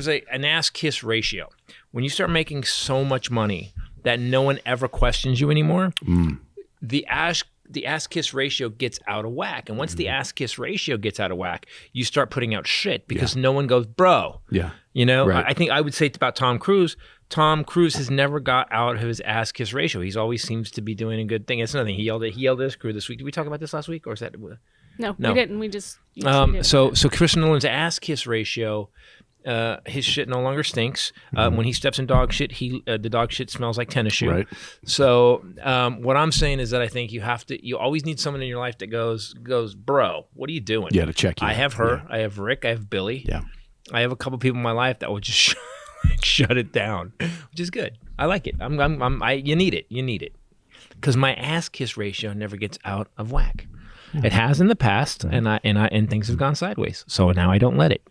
an ass kiss ratio. When you start making so much money that no one ever questions you anymore, the ass kiss ratio gets out of whack. And once the ass kiss ratio gets out of whack, you start putting out shit because no one goes, bro. Yeah. You know, Right. I think I would say about Tom Cruise. Tom Cruise has never got out of his ass kiss ratio. He's always seems to be doing a good thing. It's nothing. He yelled at his crew this week. Did we talk about this last week, or is that? No, No. we didn't. We just. we didn't. So Christopher Nolan's ass kiss ratio, his shit no longer stinks. When he steps in dog shit, the dog shit smells like tennis shoe. Right. So what I'm saying is that I think you always need someone in your life that goes, bro, what are you doing? Yeah, to check you. I have her. I have Rick. I have Billy. Yeah. I have a couple people in my life that will just shut it down, which is good. I like it. You need it. You need it. Because my ass kiss ratio never gets out of whack. It has in the past, and things have gone sideways. So now I don't let it.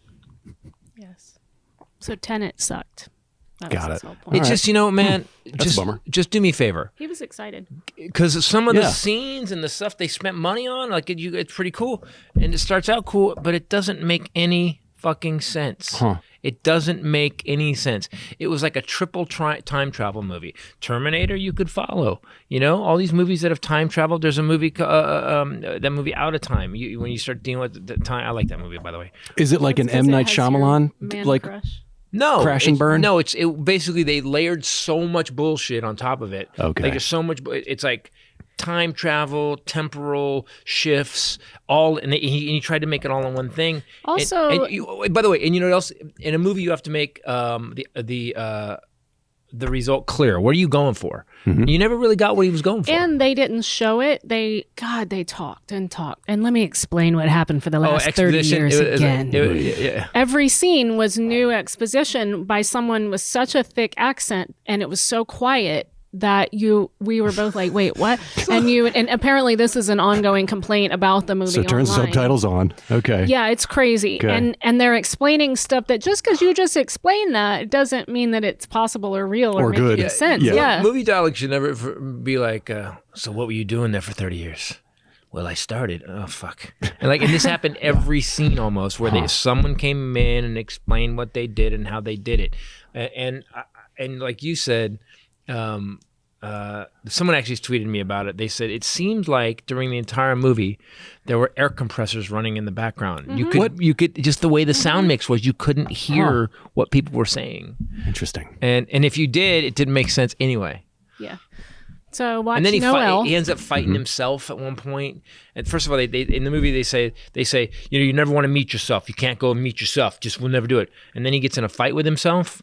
Yes. So Tenet sucked. That Got was his it. whole point. It's just, man, That's a bummer. just do me a favor. He was excited. Because some of the Yeah. scenes and the stuff they spent money on, like it's pretty cool. And it starts out cool, but it doesn't make any fucking sense. Huh. It doesn't make any sense. It was like a triple time travel movie. Terminator, you could follow. You know, all these movies that have time traveled. There's a movie, that movie Out of Time. When you start dealing with the time, I like that movie, by the way. Is it like an Because M it Night has your Shyamalan man like? crush. No, Crash and burn? No, it basically they layered so much bullshit on top of it. Okay. Like there's so much. It's like time travel, temporal shifts, all, and he tried to make it all in one thing. Also- by the way, and you know what else? In a movie, you have to make the result clear. What are you going for? You never really got what he was going for. And they didn't show it. They talked and talked. And let me explain what happened for the last 30 exposition. years again. Yeah. Every scene was new exposition by someone with such a thick accent, and it was so quiet that we were both like, wait, what? And apparently this is an ongoing complaint about the movie. So turn online. subtitles on. Okay. Yeah, it's crazy. Okay. And they're explaining stuff that just because you just explain that, it doesn't mean that it's possible or real or good. making sense. Yeah. Yeah. Movie dialogue should never be like, so what were you doing there for 30 years? Well, I started. Oh, fuck. And this happened every scene almost, where someone came in and explained what they did and how they did it. And like you said, someone actually tweeted me about it. They said it seemed like during the entire movie there were air compressors running in the background. Mm-hmm. You could just the way the sound mix was, you couldn't hear what people were saying. Interesting. And if you did, it didn't make sense anyway. Yeah. So watch And then Noel. he ends up fighting himself at one point. And first of all, they in the movie they say you never want to meet yourself. You can't go and meet yourself. Just we'll never do it. And then he gets in a fight with himself.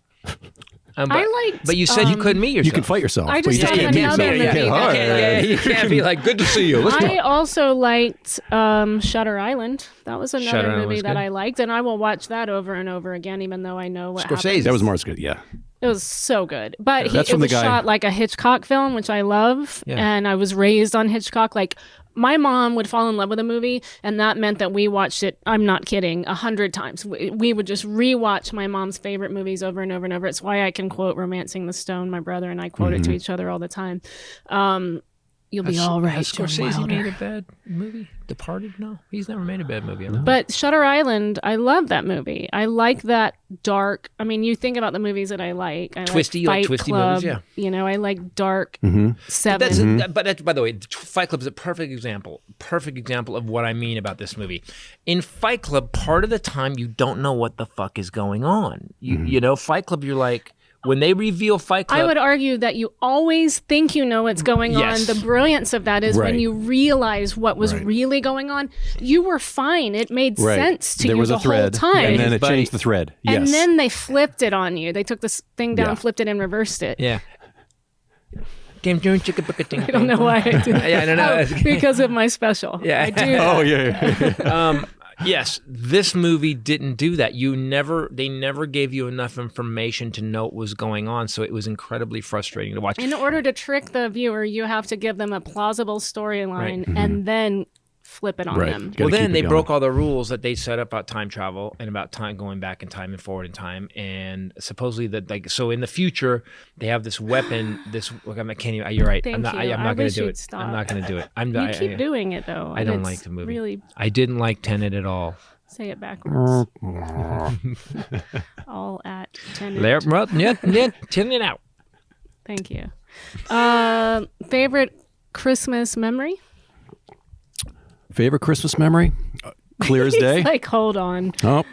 But you said you couldn't meet yourself. You can fight yourself. I but you just just have can't meet another yourself. movie. You can't be like, good to see you. Let's I go. also liked Shutter Island. That was Shutter another Island movie was that good. I liked, and I will watch that over and over again, even though I know what happens. That was Mars good. Yeah. It was so good. But That's it from the was guy- shot like a Hitchcock film, which I love. Yeah. And I was raised on Hitchcock. Like, my mom would fall in love with a movie, and that meant that we watched it, I'm not kidding, 100 times. We would just rewatch my mom's favorite movies over and over and over. It's why I can quote Romancing the Stone. My brother and I quote it to each other all the time. You'll be all right, Has John Scorsese Wilder. made a bad movie? Departed? No, he's never made a bad movie. Ever. But Shutter Island, I love that movie. I like that dark. I mean, you think about the movies that I like. I Twisty, you like like Fight twisty Club, movies, yeah. You know, I like dark Mm-hmm. Seven. That's by the way, Fight Club is a perfect example of what I mean about this movie. In Fight Club, part of the time you don't know what the fuck is going on. You know, Fight Club, you're like, when they reveal Fight Club, I would argue that you always think you know what's going Yes. on. The brilliance of that is Right. when you realize what was really going on. You were fine. It made Right. sense to there you was the a thread, whole time. and then it Buddy. changed the thread. Yes. And then they flipped it on you. They took this thing down, Yeah. flipped it, and reversed it. yeah. I don't know why I do that. Yeah, I don't know. Oh, because of my special. Yeah. I do that. Oh yeah. Yes, this movie didn't do that. They never gave you enough information to know what was going on, so it was incredibly frustrating to watch. In order to trick the viewer, you have to give them a plausible storyline Right. and then flip it on Right. them. Gotta Well, then keep it they going. broke all the rules that they set up about time travel and about time going back in time and forward in time, and supposedly that so in the future they have this weapon. You're right. Thank I'm not. you. I'm I not going wish to do you'd it. stop. I'm not going to do it. You keep doing it though. I and don't it's like the movie. Really, I didn't like Tenet at all. say it backwards. All at 10. Yeah, Tenet out. Thank you. Favorite Christmas memory? Favorite Christmas memory? Clear as day. Like, hold on. Oh,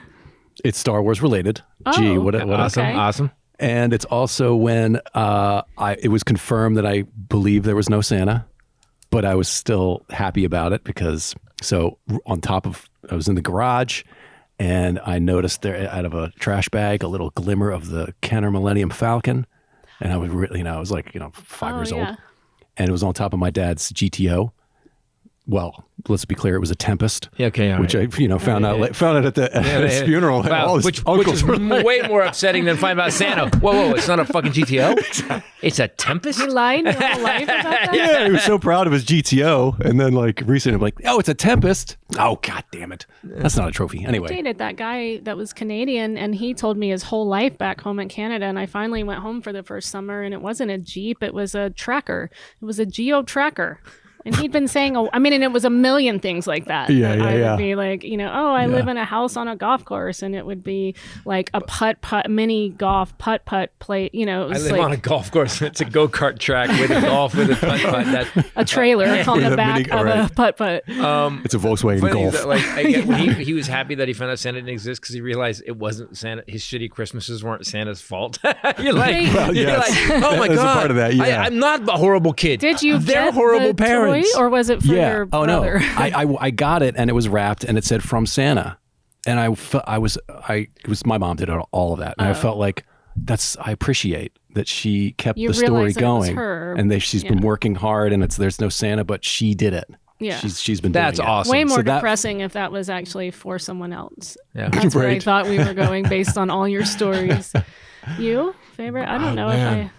it's Star Wars related. Gee, Oh, what Awesome, okay. awesome. And it's also when it was confirmed that I believed there was no Santa, but I was still happy about it because I was in the garage and I noticed there out of a trash bag a little glimmer of the Kenner Millennium Falcon, and I was really, I was like, 5 years old, and it was on top of my dad's GTO. Well, let's be clear, it was a Tempest. Yeah, okay, all which right. I found out at his funeral. Wow, All his which uncles is were like- way more upsetting than finding out Santa. Whoa, it's not a fucking GTO. It's a Tempest. He lied in real life about that? Yeah, he was so proud of his GTO, and then recently, I'm like, oh, it's a Tempest. Oh, god damn it, that's not a trophy. I Anyway, dated that guy that was Canadian, and he told me his whole life back home in Canada. And I finally went home for the first summer, and it wasn't a Jeep; it was a tracker. It was a Geo tracker. And he'd been saying, and it was a million things like that. Yeah, that yeah, I yeah. would be like, I live in a house on a golf course, and it would be like a mini golf putt play. It I was live like on a golf course. It's a go-kart track with a golf with a putt-putt. a trailer on Yeah, the back mini- of right. a putt. it's a Volkswagen Funny Golf. that, I get when he was happy that he found out Santa didn't exist because he realized it wasn't Santa. His shitty Christmases weren't Santa's fault. You're like, Well, you're yes. like, oh my That was a god, part of that, yeah. I'm not a horrible kid. Did you They're get horrible the parents. toy, or was it for Yeah. your Oh no. brother? I got it, and it was wrapped, and it said from Santa, and it was my mom did all of that, and I felt like I appreciate that she kept You the story realize that it was going, her. and she's been working hard, and there's no Santa, but she did it. Yeah. She's been That's doing it. awesome. Way more So that- depressing if that was actually for someone else. Yeah. That's where I Right. thought we were going based on all your stories. You favorite? I don't know if I.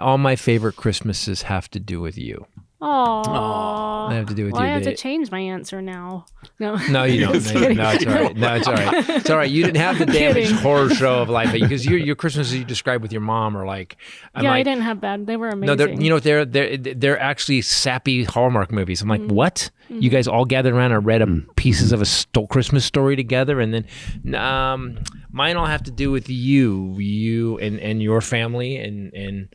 All my favorite Christmases have to do with you. Oh, They have to do with well, you. I have to change my answer now. No, No, you don't. No, it's all right. No, it's all right. It's all right. You didn't have the damaged Kidding. horror show of life because your Christmases you described with your mom are like. I'm yeah, I like, didn't have bad. They were no, amazing. they're actually sappy Hallmark movies. I'm like, what? You guys all gathered around and read pieces of a Christmas story together, and then mine all have to do with you and your family and.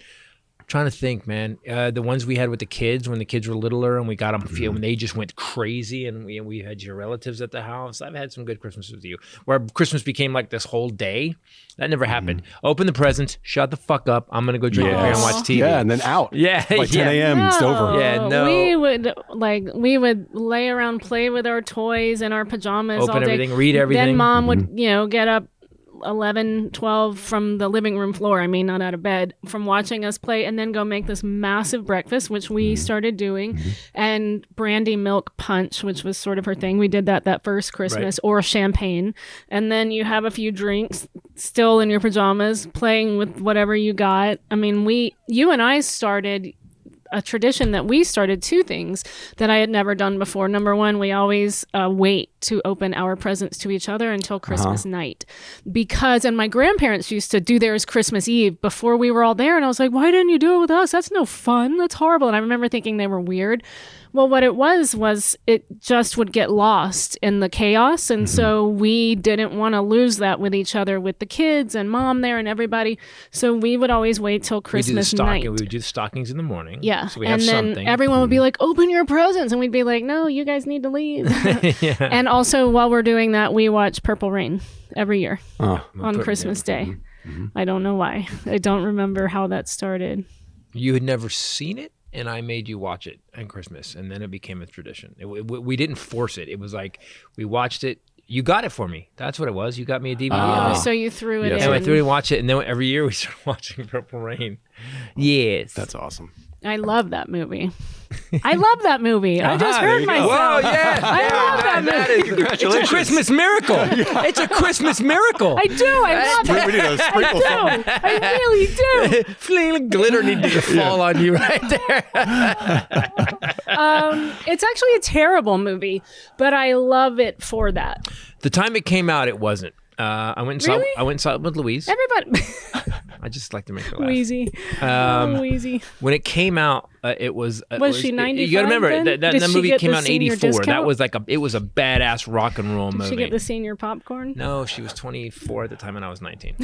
Trying to think, man. The ones we had with the kids when the kids were littler, and we got them when they just went crazy, and we had your relatives at the house. I've had some good Christmases with you, where Christmas became like this whole day. That never happened. Open the presents, shut the fuck up. I'm gonna go drink a beer and watch TV. Yeah, and then out. Yeah, By 10 a.m. It's over. Yeah, no. We would lay around, play with our toys and our pajamas Open all day. everything, read everything. Then mom would, get up 11, 12 from the living room floor. I mean, not out of bed, from watching us play, and then go make this massive breakfast, which we started doing, and brandy milk punch, which was sort of her thing. We did that first Christmas, or champagne. And then you have a few drinks still in your pajamas, playing with whatever you got. I mean, you and I started a tradition that we started, two things that I had never done before. Number one, we always wait to open our presents to each other until Christmas night, and my grandparents used to do theirs Christmas Eve before we were all there. And I was like, why didn't you do it with us? That's no fun. That's horrible. And I remember thinking they were weird. Well, what it was it just would get lost in the chaos. And so we didn't want to lose that with each other, with the kids and mom there and everybody. So we would always wait till Christmas night. We would do the stockings in the morning. Yeah. So we have and then something. everyone would be like, open your presents. And we'd be like, no, you guys need to leave. Yeah. And also, while we're doing that, we watch Purple Rain every year on Christmas Day. I don't know why. I don't remember how that started. You had never seen it? And I made you watch it on Christmas, and then it became a tradition. We didn't force it. It was like we watched it. You got it for me. That's what it was. You got me a DVD. of it. So you threw it in. And I threw it and watched it, and then every year we started watching Purple Rain. Yes. That's awesome. I love that movie. I love that movie. I just there heard you go. myself. Whoa, yeah. I love that movie. It's a Christmas miracle. It's a Christmas miracle. I do. I love it. We need a sprinkle. I do. I really do. Fling glitter needed to fall on you right there. It's actually a terrible movie, but I love it for that. The time it came out, it wasn't. I went and saw it with Louise. Everybody. I just like to make her laugh. Wheezy. Wheezy. When it came out, it was. Was she 95 You got to remember then? that Did the she movie get came the out in senior '84. That discount? was it was a badass rock and roll Did movie. she get the senior popcorn? No, she was 24 at the time, and I was 19.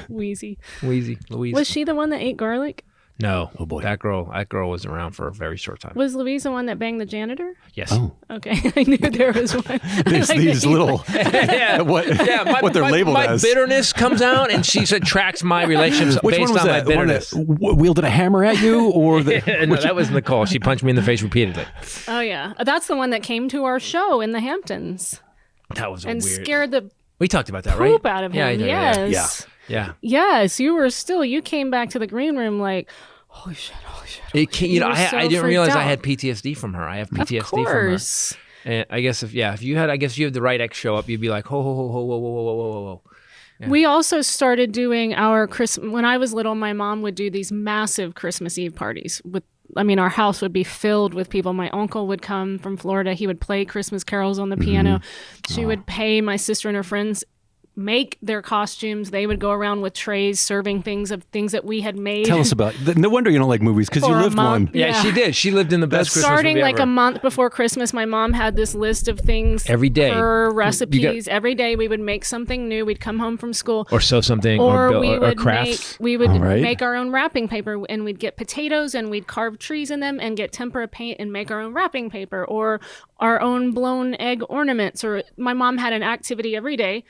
Wheezy. Louise. Was she the one that ate garlic? No. Oh, boy. That girl was around for a very short time. Was Louise the one that banged the janitor? Yes. Oh. Okay, I knew there was one. These little, Yeah. what My, they're labeled my as. bitterness comes out, and she tracks my relationships Which based one was on that? my The one bitterness. that wielded a hammer at you, or the? No, that was Nicole. She punched me in the face repeatedly. Oh yeah, that's the one that came to our show in the Hamptons That was and weird. scared the We talked about that, right? poop out of him. Yeah, I know, Yes. Yeah. Yes, you came back to the green room like, holy shit. It came, You were I so didn't realize freaked I out. had PTSD from her. I have Of PTSD from her. course. And I guess if you had the right ex show up, you'd be like, ho, ho, ho, ho, whoa, whoa, whoa, whoa, whoa, whoa. Yeah. We also started doing our when I was little, my mom would do these massive Christmas Eve parties our house would be filled with people. My uncle would come from Florida. He would play Christmas carols on the piano. She would pay my sister and her friends make their costumes. They would go around with trays serving things that we had made. Tell us about. No wonder you don't like movies because you For a lived month. one. Yeah, Yeah. she did. She lived in the best Christmas Starting movie like ever. a month before Christmas, my mom had this list of things Every day. her recipes. Every day we would make something new. We'd come home from school. Or sew something, Or or we would crafts. right. make our own wrapping paper, and we'd get potatoes and we'd carve trees in them and get tempera paint and make our own wrapping paper or our own blown egg ornaments. Or my mom had an activity every day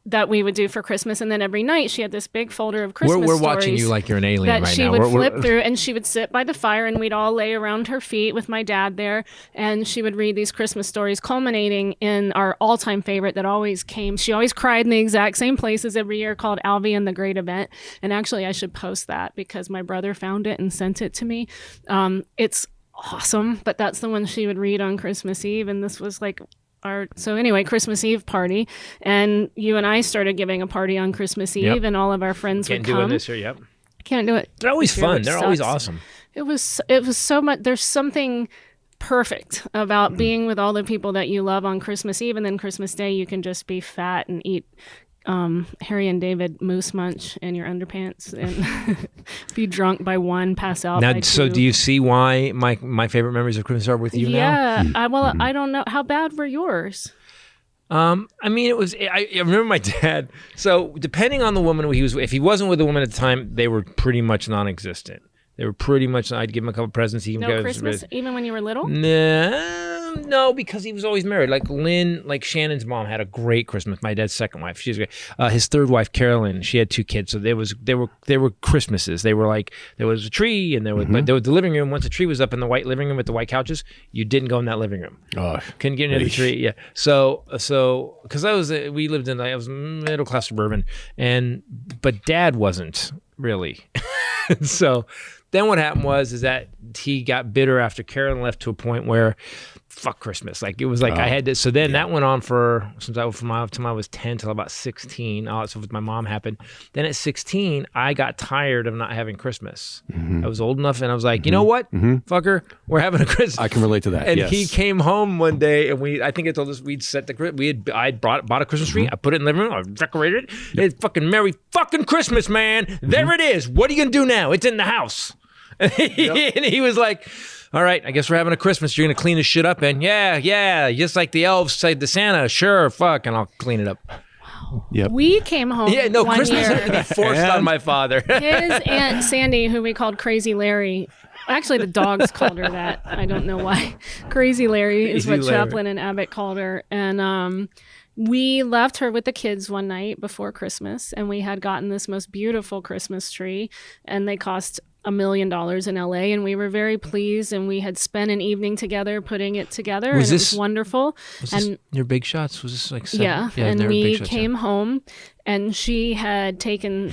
that we would do for Christmas, and then every night she had this big folder of Christmas We're watching stories you like you're an alien that right she now. would We're- flip through, and she would sit by the fire, and we'd all lay around her feet with my dad there, and she would read these Christmas stories, culminating in our all-time favorite that always came. She always cried in the exact same places every year, called Alvy and the Great Event. And actually, I should post that because my brother found it and sent it to me. It's awesome, but that's the one she would read on Christmas Eve, and this was like Christmas Eve party, and you and I started giving a party on Christmas Eve, Yep. and all of our friends Can't would do it come. this year, yep. Can't do it. They're always this year, fun. which They're always sucks. awesome. It was so much. There's something perfect about being with all the people that you love on Christmas Eve, and then Christmas Day you can just be fat and eat Harry and David Moose Munch in your underpants and be drunk by 1, pass out Now, by 2. so do you see why my favorite memories of Christmas are with you now? Yeah. I don't know. How bad were yours? I mean, it was. I remember my dad. So depending on the woman he was, if he wasn't with a woman at the time, they were pretty much non-existent. They were pretty much. I'd give him a couple presents. He No Christmas, even when you were little? No, because he was always married. Like Lynn, like Shannon's mom had a great Christmas. My dad's second wife, she's great. His third wife, Carolyn, she had 2 kids. So they were Christmases. They were like there was a tree and there was the living room. Once the tree was up in the white living room with the white couches, you didn't go in that living room. Oh, Couldn't get into the tree. Yeah. So because I was middle class suburban, but Dad wasn't really. So then what happened is that he got bitter after Carolyn left to a point where fuck Christmas. Like it was like I had to. So then that went on from I was 10 till about 16. So with my mom happened. Then at 16, I got tired of not having Christmas. I was old enough, and I was like, you know what, fucker, we're having a Christmas. I can relate to that. And yes. he came home one day, and I think I told us we'd set I bought a Christmas tree. I put it in the living room. I decorated it. It's fucking Merry fucking Christmas, man. There it is. What are you gonna do now? It's in the house. And he was like, all right, I guess we're having a Christmas. You're going to clean this shit up. And yeah, just like the elves say to Santa, sure, fuck, and I'll clean it up. Yep. We came home one Christmas year. had to be forced on my father. His Aunt Sandy, who we called Crazy Larry, actually the dogs called her that. I don't know why. Crazy Larry is what Chaplin and Abbott called her. And we left her with the kids one night before Christmas, and we had gotten this most beautiful Christmas tree, and they cost $1 million in LA, and we were very pleased, and we had spent an evening together putting it together, and it was wonderful. Was this your big shots? Was this like 7? Yeah, and we came home, and she had taken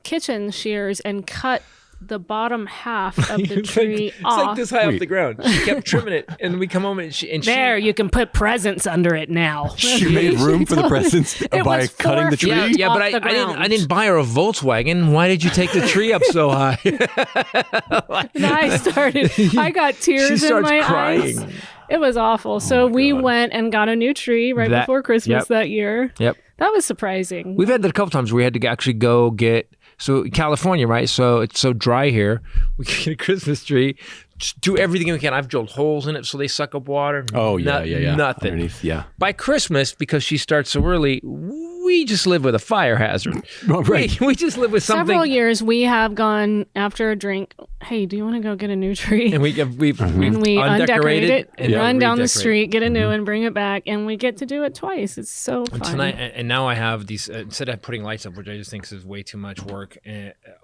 kitchen shears and cut the bottom half of the tree it's off. like this high off the ground. She kept trimming it, and we come home and you can put presents under it now. She made room for the presents by cutting the tree. Yeah, but I didn't buy her a Volkswagen. Why did you take the tree up so high? And I got tears in my crying. eyes. It was awful. So we went and got a new tree before Christmas that year. Yep. That was surprising. We've had that a couple times where we had to actually go get. So California, right? So it's so dry here. We can get a Christmas tree, just do everything we can. I've drilled holes in it so they suck up water. Oh, yeah. Nothing. Underneath, yeah. By Christmas, because she starts so early, we just live with a fire hazard. Oh, right. We just live with something. Several years we have gone after a drink. Hey, do you want to go get a new tree? And we undecorate it and run down the redecorate. street, get a new one, bring it back, and we get to do it twice. It's so fun. Tonight, and now I have these instead of putting lights up, which I just think is way too much work.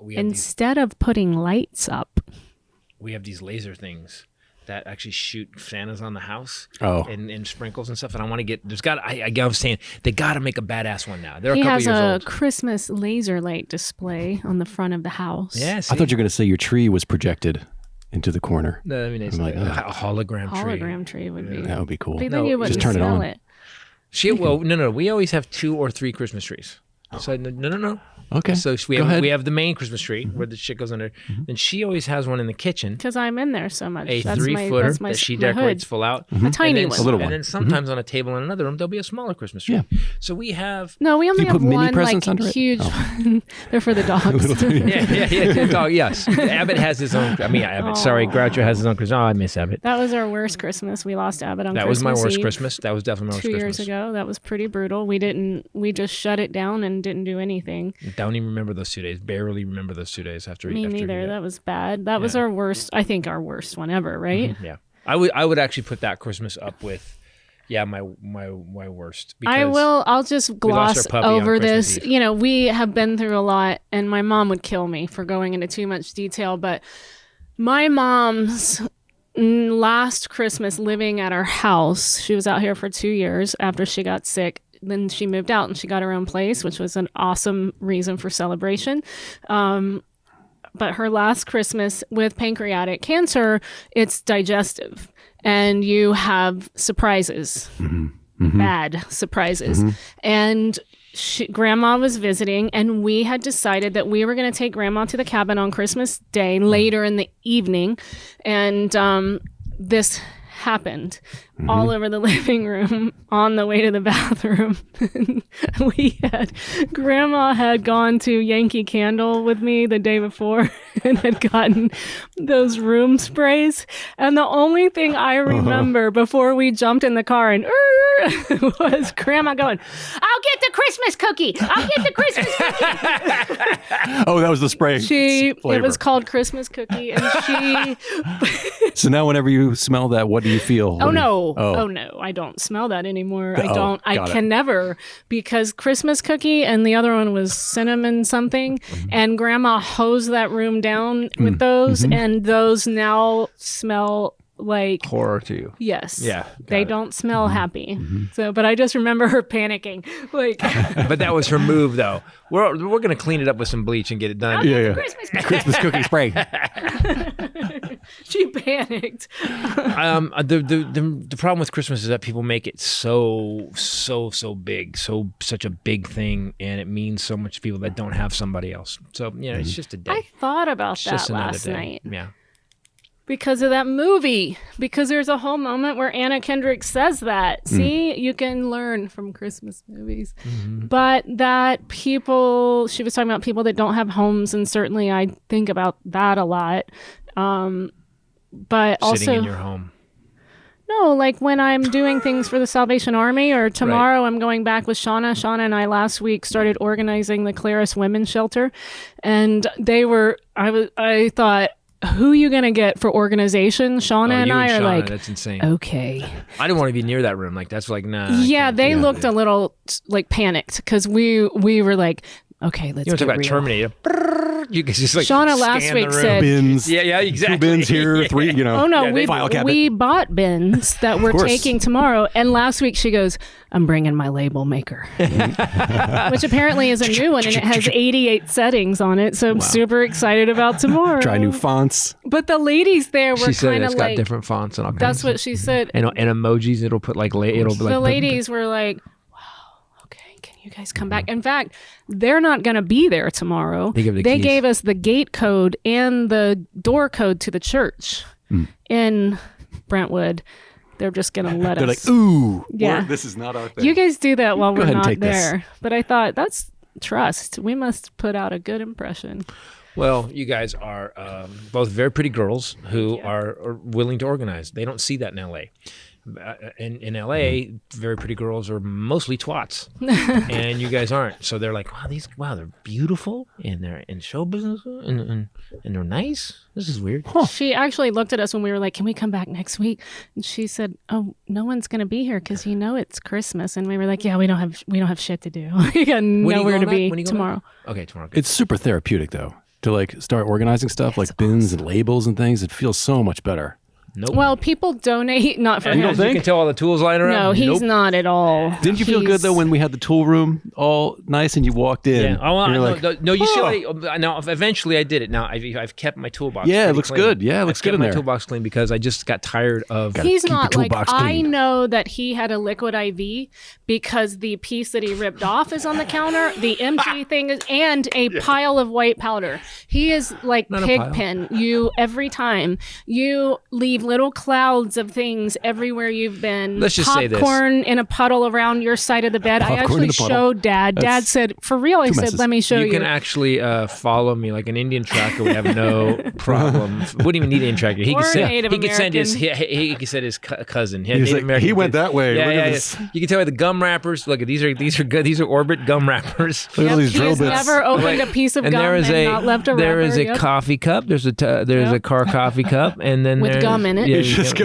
Instead of putting lights up, we have these laser things that actually shoot Santas on the house. And sprinkles and stuff. And I want to get. I was saying they got to make a badass one now. They're a couple years old. He has a Christmas laser light display on the front of the house. Yes. I thought you were going to say your tree was projected into the corner. No, I mean it's like a hologram tree. Hologram tree would be. That would be cool. But then you wouldn't just turn it smell on. it. No. We always have 2 or 3 Christmas trees. So no. Okay. So we have the main Christmas tree where the shit goes under. And she always has one in the kitchen. Because I'm in there so much. A That's 3-footer that's my, that she my decorates hood. full out. A tiny one. A little one. And then sometimes on a table in another room, there'll be a smaller Christmas tree. Yeah. So we have... No, we only you have put mini one presents like under it? huge one. They're for the dogs. Yeah. Oh, yes. Abbott has his own... Sorry, Groucho has his own Christmas. Oh, I miss Abbott. That was our worst Christmas. We lost Abbott on Christmas That was my worst Eve Christmas. That was definitely my worst 2 Christmas. years ago. That was pretty brutal. We just shut it down and didn't do anything. Don't even remember those 2 days. Barely remember those 2 days after. Me neither. That was bad. That was our worst. I think our worst one ever. Right? Yeah. I would actually put that Christmas up with, my worst. I'll just gloss over this. Eve. We have been through a lot, and my mom would kill me for going into too much detail. But my mom's last Christmas living at our house, she was out here for 2 years after she got sick. Then she moved out and she got her own place, which was an awesome reason for celebration. But her last Christmas with pancreatic cancer, it's digestive. And you have surprises, bad surprises. And Grandma was visiting, and we had decided that we were going to take Grandma to the cabin on Christmas Day later in the evening, and this happened all over the living room on the way to the bathroom. Grandma had gone to Yankee Candle with me the day before and had gotten those room sprays. And the only thing I remember before we jumped in the car and was Grandma going, "I'll get the Christmas cookie. I'll get the Christmas cookie." Oh, that was the spray. It flavor. was called Christmas cookie, and she. So now, whenever you smell that, what do you feel? Oh no! Oh no! I don't smell that anymore. I don't. I can never, because Christmas cookie and the other one was cinnamon something, and Grandma hosed that room down with those, and those now smell like horror to you. Yes. Yeah. They don't smell happy. So, but I just remember her panicking, like. But that was her move, though. We're gonna clean it up with some bleach and get it done. Yeah. Christmas cookie spray. She panicked. The problem with Christmas is that people make it so big, such a big thing, and it means so much to people that don't have somebody else. So it's just a day. I thought about It's that just another last day. night. Yeah. Because of that movie. Because there's a whole moment where Anna Kendrick says that. See, you can learn from Christmas movies. But that people, she was talking about people that don't have homes, and certainly I think about that a lot. But also Sitting in your home. No, like when I'm doing things for the Salvation Army, or tomorrow I'm going back with Shauna. Shauna and I last week started organizing the Claris Women's Shelter, and I thought, who you gonna get for organization? Shauna and I are Shauna, like, that's insane. okay. I didn't want to be near that room. Like that's like nah. Yeah, they looked a little like panicked because we were like, okay, let's You want to get talk about real. Terminator? You can just like Shauna last scan week the room. said, Bins. Yeah, exactly. 2 bins here, 3. oh no, Yeah, they file cabinet. we bought bins that we're course. taking tomorrow. And last week she goes, I'm bringing my label maker, which apparently is a new one, and it has 88 settings on it. So I'm super excited about tomorrow. Try new fonts. But the ladies there were She said kind it's of got like, different fonts and all kinds. that's what she said. and emojis. It'll put like it'll be like The ladies were like, wow, okay, can you guys come back? In fact, they're not going to be there tomorrow. They gave us the gate code and the door code to the church in Brentwood. They're just going to let They're us. like, ooh, Yeah. this is not our thing. You guys do that while Go we're ahead and not take this. there. But I thought, that's trust. We must put out a good impression. Well, you guys are both very pretty girls who are willing to organize. They don't see that in L.A. In L.A., very pretty girls are mostly twats, and you guys aren't. So they're like, they're beautiful, and they're in show business, and they're nice. This is weird. She actually looked at us when we were like, can we come back next week? And she said, oh, no one's going to be here because it's Christmas. And we were like, yeah, we don't have shit to do. We got nowhere to be tomorrow. Okay, tomorrow. It's super therapeutic, though, to like start organizing stuff like bins and labels and things. It feels so much better. Nope. Well, people donate, not for And him. you can tell all the tools lying around. No, he's Nope. not at all. Didn't you feel good, though, when we had the tool room all nice and you walked in? Yeah. Oh, and you're no, like, no, you see, now eventually I did it. Now I've kept my toolbox. Yeah, it pretty looks clean. good. Yeah, it I've looks good kept in my there. toolbox clean because I just got tired of. He's keep your not like, toolbox I clean. know that he had a liquid IV because the piece that he ripped off is on the counter, the empty thing is, and a pile of white powder. He is like Not a pile. Pigpen. Every time you leave little clouds of things everywhere you've been. Let's just say this. Popcorn in a puddle around your side of the bed. I Popcorn in actually a puddle. showed Dad. Dad That's said, for real? I two said, messes. let me show you. You can actually follow me like an Indian tracker would have no problem. Wouldn't even need an Indian tracker. He Or could a send. Native He could send his. American. He could send his cousin. He was Native like, American he went kid. that way. Yeah, Look yeah, at yeah. this. You can tell by the gum wrappers. Look, these are good. These are Orbit gum wrappers. Look at all these He drill has bits. never opened a piece of And gum there is and a not left a there wrapper. is a Yep. coffee cup. There's a car coffee cup, and then With there's, gum in it. Yeah, He just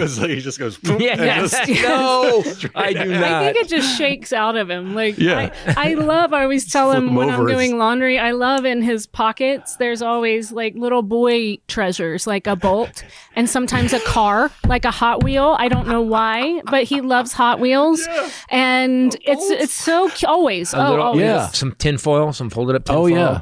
goes. Yeah, no, I do not. I think it just shakes out of him. Like, Yeah. I always tell Flip him him when I'm over. doing laundry, I love in his pockets, there's always like little boy treasures, like a bolt and sometimes a car, like a Hot Wheel. I don't know why, but he loves Hot Wheels. And it's so always. A little, always. Yeah. some tinfoil, some folded up tinfoil. Oh, yeah.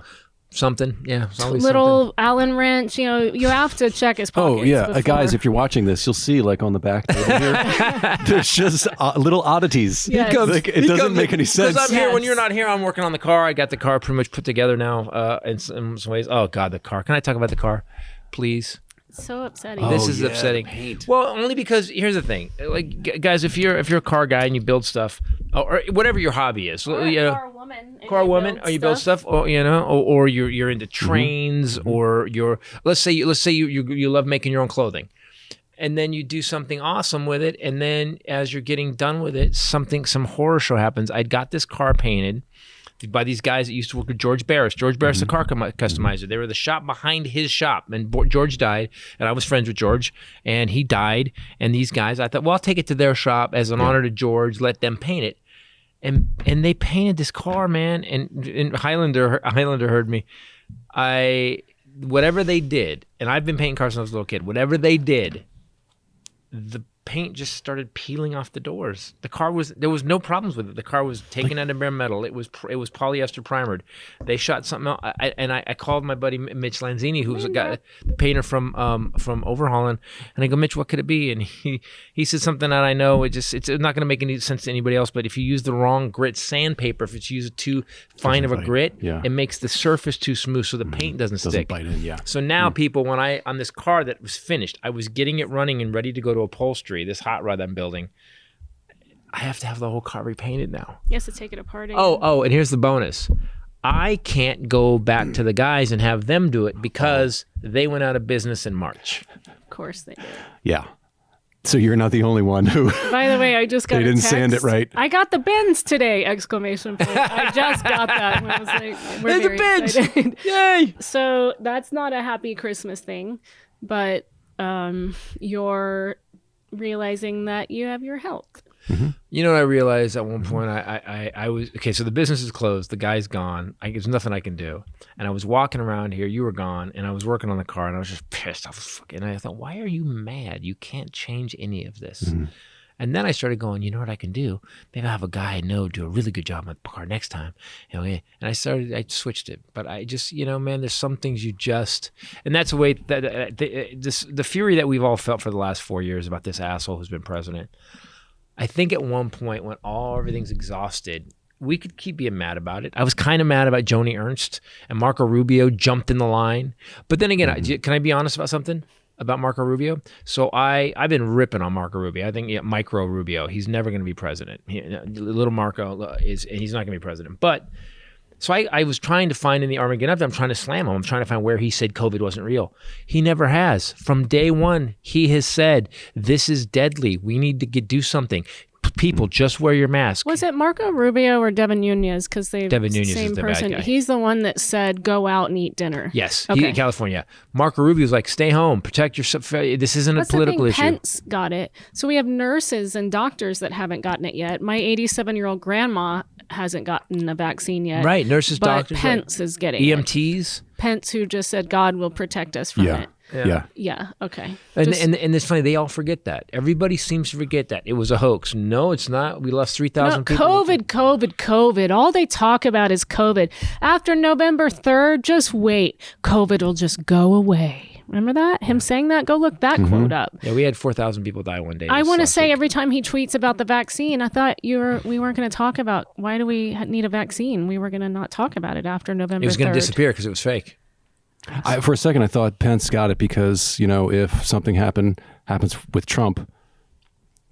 something. Yeah, it's always Little Allen wrench. You know, you have to check his pockets. Oh yeah, before. guys, if you're watching this, you'll see like on the back table here, there's just little oddities. Yes. Like, it doesn't make any sense. Because I'm here when Yes. you're not here. I'm working on the car. I got the car pretty much put together now. In some ways. Oh God, the car. Can I talk about the car, please? So upsetting. This Oh, is yeah, upsetting. the paint. Well, only because here's the thing. Like guys, if you're a car guy and you build stuff or whatever your hobby is, Or you know, car woman. and car you woman, build or you build stuff, or you know, or you're into trains, or you're let's say you love making your own clothing, and then you do something awesome with it, and then as you're getting done with it, some horror show happens. I got this car painted by these guys that used to work with George Barris. George Barris, the car customizer. They were the shop behind his shop, and George died, and I was friends with George, and he died, and these guys, I thought, well, I'll take it to their shop as an honor to George, let them paint it. And they painted this car, man, and Hylinder heard me. Whatever they did, and I've been painting cars since I was a little kid, whatever they did, the paint just started peeling off the doors. There was no problems with it. The car was taken out of bare metal. It was polyester primered. They shot something else. I called my buddy Mitch Lanzini, who was a guy, the painter from Overhauling, and I go, Mitch, what could it be? And he said something that I know it's not going to make any sense to anybody else, but if you use the wrong grit sandpaper, if it's used too fine of a grit, it makes the surface too smooth, so the paint doesn't stick. Bite in, yeah. So now people, on this car that was finished, I was getting it running and ready to go to upholstery, this hot rod I'm building, I have to have the whole car repainted now. He has to take it apart again. Oh, and here's the bonus. I can't go back to the guys and have them do it because they went out of business in March. Of course they did. Yeah. So you're not the only one who. By the way, I just got They a didn't text. sand it right. I got the bins today! ! I just got that. And I was like, we're There's the very bins! excited. Yay! So that's not a happy Christmas thing, but you're realizing that you have your health. You know what I realized at one point? I was okay. So the business is closed. The guy's gone. There's nothing I can do. And I was walking around here. You were gone, and I was working on the car, and I was just pissed. And I thought, why are you mad? You can't change any of this. And then I started going, you know what I can do? Maybe I'll have a guy I know do a really good job on the car next time. And I switched it. But I just, man, there's some things you just, and that's the way that the fury that we've all felt for the last 4 years about this asshole who's been president. I think at one point when everything's exhausted, we could keep being mad about it. I was kind of mad about Joni Ernst, and Marco Rubio jumped in the line. But then again, can I be honest about something? About Marco Rubio? So I've been ripping on Marco Rubio. I think Micro Rubio, he's never going to be president. Little Marco he's not going to be president. But so I was trying to find in the Armageddon, I'm trying to slam him. I'm trying to find where he said COVID wasn't real. He never has. From day one, he has said, this is deadly. We need to do something. People, just wear your mask. Was it Marco Rubio or Devin Nunes? Because they Devin Nunes same is the person. bad guy. He's the one that said, go out and eat dinner. Yes, Okay. in California. Marco Rubio's like, stay home, protect yourself. This isn't That's a political the thing. issue. Pence got it. So we have nurses and doctors that haven't gotten it yet. My 87-year-old grandma hasn't gotten a vaccine yet. Right, nurses, but doctors. Pence is getting it. EMTs. Pence, who just said God will protect us from it. Yeah. Yeah, okay. And Just- it's funny, they all forget that. Everybody seems to forget that. It was a hoax. No, it's not. We lost 3,000 No, people. COVID. All they talk about is COVID. After November 3rd, just wait. COVID will just go away. Remember that? Him saying that? Go look that quote up. Yeah, we had 4,000 people die one day. I want to last say week. every time he tweets about the vaccine, I thought we weren't going to talk about why do we need a vaccine? We were going to not talk about it after November 3rd. It was going to disappear because it was fake. For a second, I thought Pence got it because, if something happens with Trump,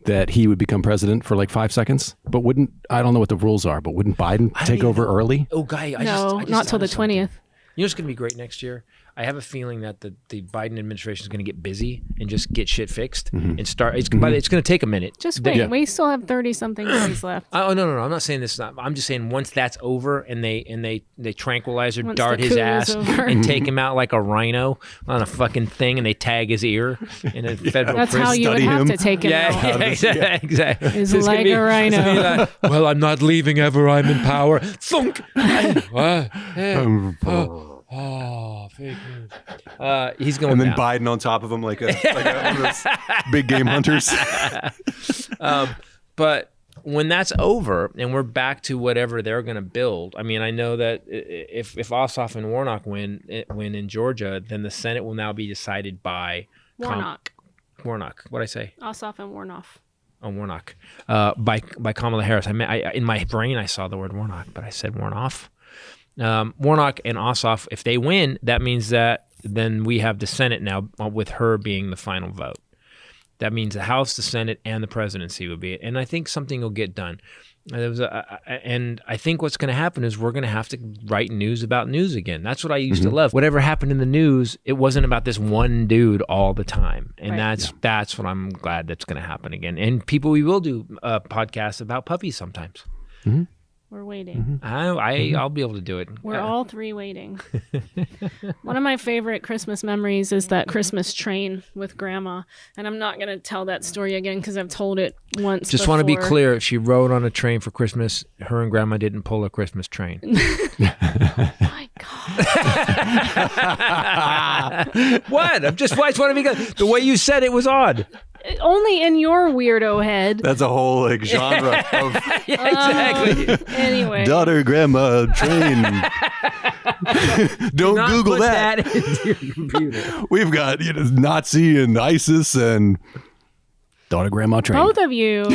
that he would become president for like 5 seconds. But I don't know what the rules are, but wouldn't Biden take over early? Oh, guy, I No, just not till the thought of something. 20th. You know what's going to be great next year? I have a feeling that the Biden administration is going to get busy and just get shit fixed and start. It's going to take a minute. Just wait. Yeah. We still have 30-something days left. Oh no! I'm not saying this. I'm just saying once that's over and they tranquilize or Once dart the his coup ass is over. and take him out like a rhino on a fucking thing and they tag his ear in a federal That's prison. how you would study have him. to take him out. Exactly. Is It's gonna like be- a rhino. it's gonna be like, well, I'm not leaving ever. I'm in power. Thunk. Fake news. He's going And then down. Biden on top of him like one of those big game hunters. But when that's over and we're back to whatever they're going to build, I mean, I know that if Ossoff and Warnock win in Georgia, then the Senate will now be decided by Warnock. Warnock. What'd I say? Ossoff and Warnock. Oh, Warnock. By Kamala Harris. In my brain, I saw the word Warnock, but I said Warnoff. Warnock and Ossoff, if they win, that means that then we have the Senate now with her being the final vote. That means the House, the Senate, and the presidency would be it. And I think something will get done. And I think what's going to happen is we're going to have to write news about news again. That's what I used to love. Whatever happened in the news, it wasn't about this one dude all the time. And that's what I'm glad that's going to happen again. And we will do podcasts about puppies sometimes. Mm-hmm. We're waiting. I'll be able to do it. We're all three waiting. One of my favorite Christmas memories is that Christmas train with Grandma. And I'm not going to tell that story again because I've told it once Just before. want to be clear. She rode on a train for Christmas. Her and Grandma didn't pull a Christmas train. My God. What? I just want to be good. The way you said it was odd. Only in your weirdo head. That's a whole genre of Exactly. Anyway. daughter, grandma, train. Don't Not Google put that. into your computer. We've got Nazi and ISIS and daughter, grandma, train. Both of you,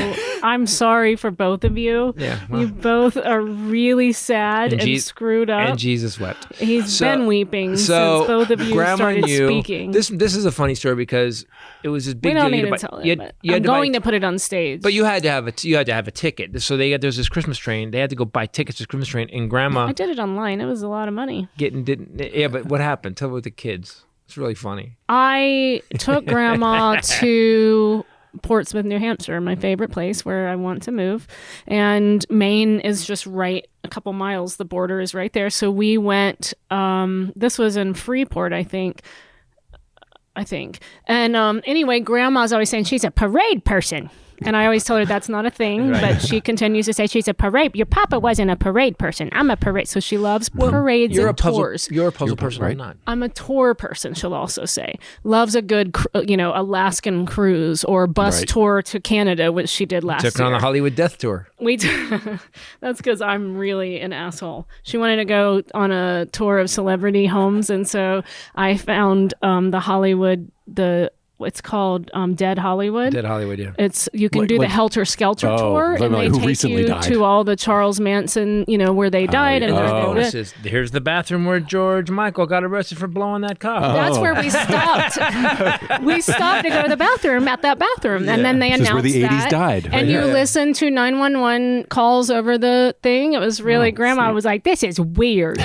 I'm sorry for both of you. Yeah, well. You both are really sad and, Je- screwed up. And Jesus wept. He's been weeping So since both of you Grandma started knew, speaking. This is a funny story because it was this big we don't deal. need to tell it, but I'm going to put it on stage. But you had to have a ticket. So there's this Christmas train. They had to go buy tickets to this Christmas train, and Grandma I did it online. It was a lot of money. But what happened? Tell me with the kids. It's really funny. I took Grandma to Portsmouth, New Hampshire, my favorite place where I want to move. And Maine is just right a couple miles. The border is right there. So we went, this was in Freeport, I think. And anyway, Grandma's always saying she's a parade person. And I always tell her that's not a thing, but she continues to say she's a parade. Your papa wasn't a parade person. I'm a parade. So she loves parades and tours. You're a puzzle person, right? Not. I'm a tour person, she'll also say. Loves a good, Alaskan cruise or bus tour to Canada, which she did last year. Took her on the Hollywood Death Tour. That's because I'm really an asshole. She wanted to go on a tour of celebrity homes, and so I found the Hollywood, it's called Dead Hollywood. Dead Hollywood, yeah. You can do the Helter Skelter tour, and they take you to all the Charles Manson, where they died. Here's the bathroom where George Michael got arrested for blowing that cop. That's where we stopped. We stopped to go to the bathroom at that bathroom, and then they announced where the 80s died. And you listen to 911 calls over the thing. It was really Grandma was like, "This is weird."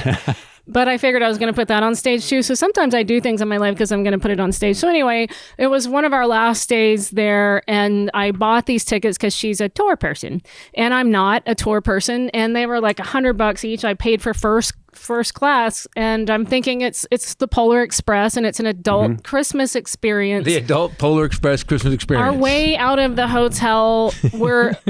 But I figured I was going to put that on stage too. So sometimes I do things in my life because I'm going to put it on stage. So anyway, it was one of our last days there, and I bought these tickets because she's a tour person, and I'm not a tour person. And they were like $100 each. I paid for first class, and I'm thinking it's the Polar Express, and it's an adult Christmas experience. The adult Polar Express Christmas experience. Our way out of the hotel,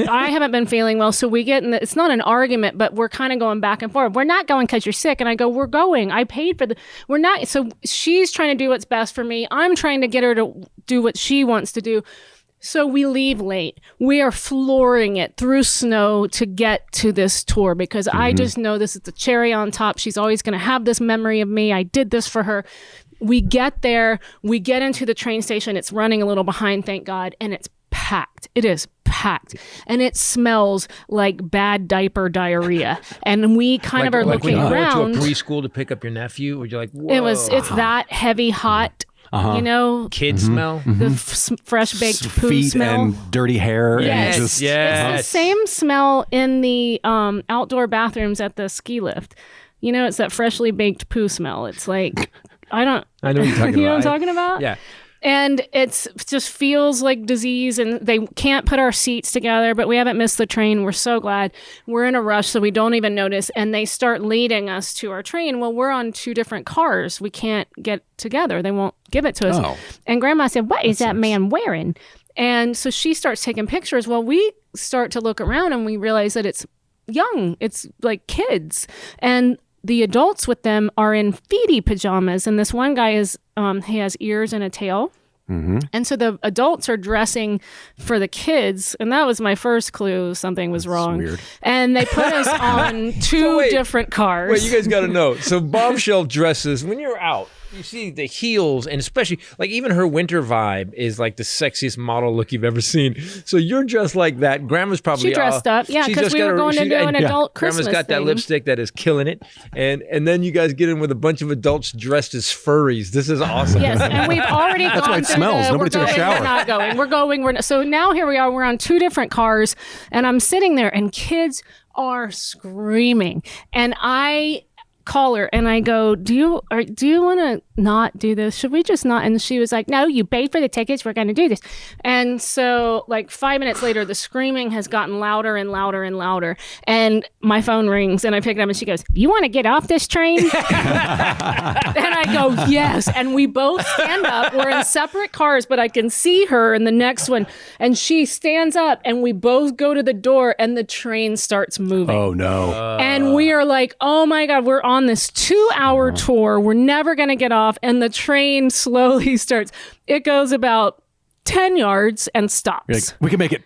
I haven't been feeling well, so we get it's not an argument, but we're kind of going back and forth. We're not going because you're sick, and I go, we're going. I paid for we're not. So she's trying to do what's best for me. I'm trying to get her to do what she wants to do. So we leave late. We are flooring it through snow to get to this tour because I just know this is the cherry on top. She's always going to have this memory of me. I did this for her. We get there. We get into the train station. It's running a little behind, thank God, and it's packed. It is packed. And it smells like bad diaper diarrhea. And we kind of are looking when you around. Go to a preschool to pick up your nephew, where you're like, whoa. It's that heavy, hot. Kid smell, the fresh baked poo feet smell, and dirty hair. Yes, and yes. It's the same smell in the outdoor bathrooms at the ski lift. It's that freshly baked poo smell. It's like I know what you're talking about. You know what I'm talking about? Yeah. And it just feels like disease, and they can't put our seats together, but we haven't missed the train. We're so glad. We're in a rush, so we don't even notice, and they start leading us to our train. Well, we're on 2 different cars. We can't get together. They won't give it to us. Oh. And Grandma said, "What is that man wearing?" And so she starts taking pictures. Well, we start to look around, and we realize that it's young. It's like kids. And the adults with them are in feety pajamas, and this one guy he has ears and a tail. And so the adults are dressing for the kids, and that was my first clue something was wrong. weird. And they put us on two wait. different cars. Wait, you guys got to know. So bombshell dresses, when you're out, you see the heels, and especially like even her winter vibe is like the sexiest model look you've ever seen. So you're dressed like that. Grandma's probably She dressed up, yeah, she's 'cause just we got were her- going to she- do an and adult Grandma's Christmas got that thing. lipstick that is killing it, and then you guys get in with a bunch of adults dressed as furries. This is awesome. Yes, and we've already gone why it through smells. the, Nobody we're took a going, shower. We're not going. We're going. So now here we are. We're on two different cars, and I'm sitting there, and kids are screaming, and I call her and I go, do you want to not do this? Should we just not? And she was like, no, you paid for the tickets. We're going to do this. And so like 5 minutes later, the screaming has gotten louder and louder and louder. And my phone rings and I pick it up and she goes, you want to get off this train? And I go, yes. And we both stand up. We're in separate cars, but I can see her in the next one. And she stands up and we both go to the door and the train starts moving. Oh no. And we are like, oh my God, we're on this 2-hour tour. We're never going to get off. And the train slowly starts. It goes about 10 yards and stops. You're like, we can make it.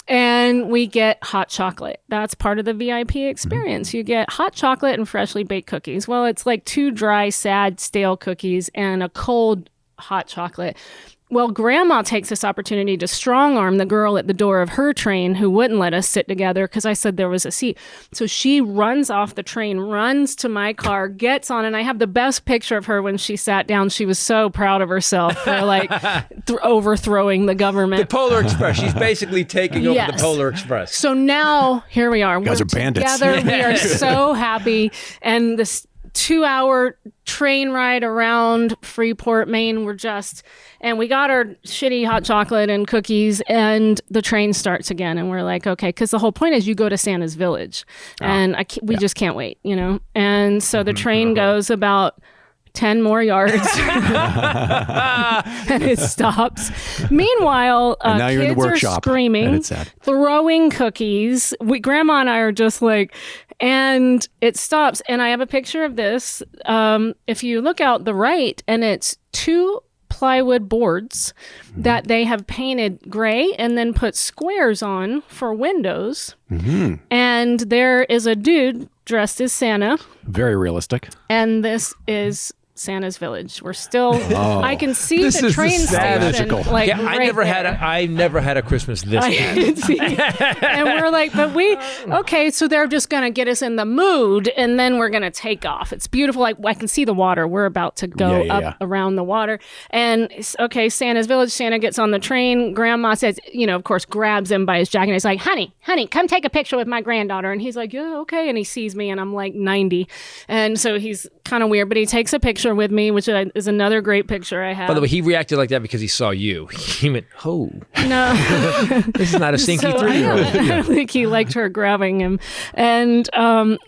And we get hot chocolate. That's part of the VIP experience. You get hot chocolate and freshly baked cookies. Well, it's like 2 dry, sad, stale cookies and a cold hot chocolate. Well, Grandma takes this opportunity to strong arm the girl at the door of her train who wouldn't let us sit together because I said there was a seat. So she runs off the train, runs to my car, gets on, and I have the best picture of her when she sat down. She was so proud of herself for like overthrowing the government. The Polar Express. She's basically taking over the Yes. Polar Express. So now here we are. guys We're are bandits. together. We are so happy. And this 2-hour train ride around Freeport, Maine, and we got our shitty hot chocolate and cookies, and the train starts again. And we're like, okay, because the whole point is you go to Santa's village, and we just can't wait, you know? And so the train goes about 10 more yards and it stops. Meanwhile, And now you're in the kids are workshop, screaming, and it's sad. throwing cookies. Grandma and I are just like, and it stops. And I have a picture of this. If you look out the right, and it's 2 plywood boards that they have painted gray and then put squares on for windows. And there is a dude dressed as Santa. Very realistic. And this is Santa's village. We're still. I can see This the is train the saddest- station. Like Yeah, I right never had a Christmas this I bad. can see. And we're like, okay, so they're just going to get us in the mood and then we're going to take off. It's beautiful. Like I can see the water. We're about to go up around the water. And okay, Santa's village. Santa gets on the train. Grandma says, of course, grabs him by his jacket. And he's like, honey, come take a picture with my granddaughter. And he's like, yeah, okay. And he sees me and I'm like 90. And so he's kind of weird, but he takes a picture with me, which is another great picture I have. By the way, he reacted like that because he saw you. He went, oh, No. this is not a stinky So 3-year-old. I don't think he liked her grabbing him. And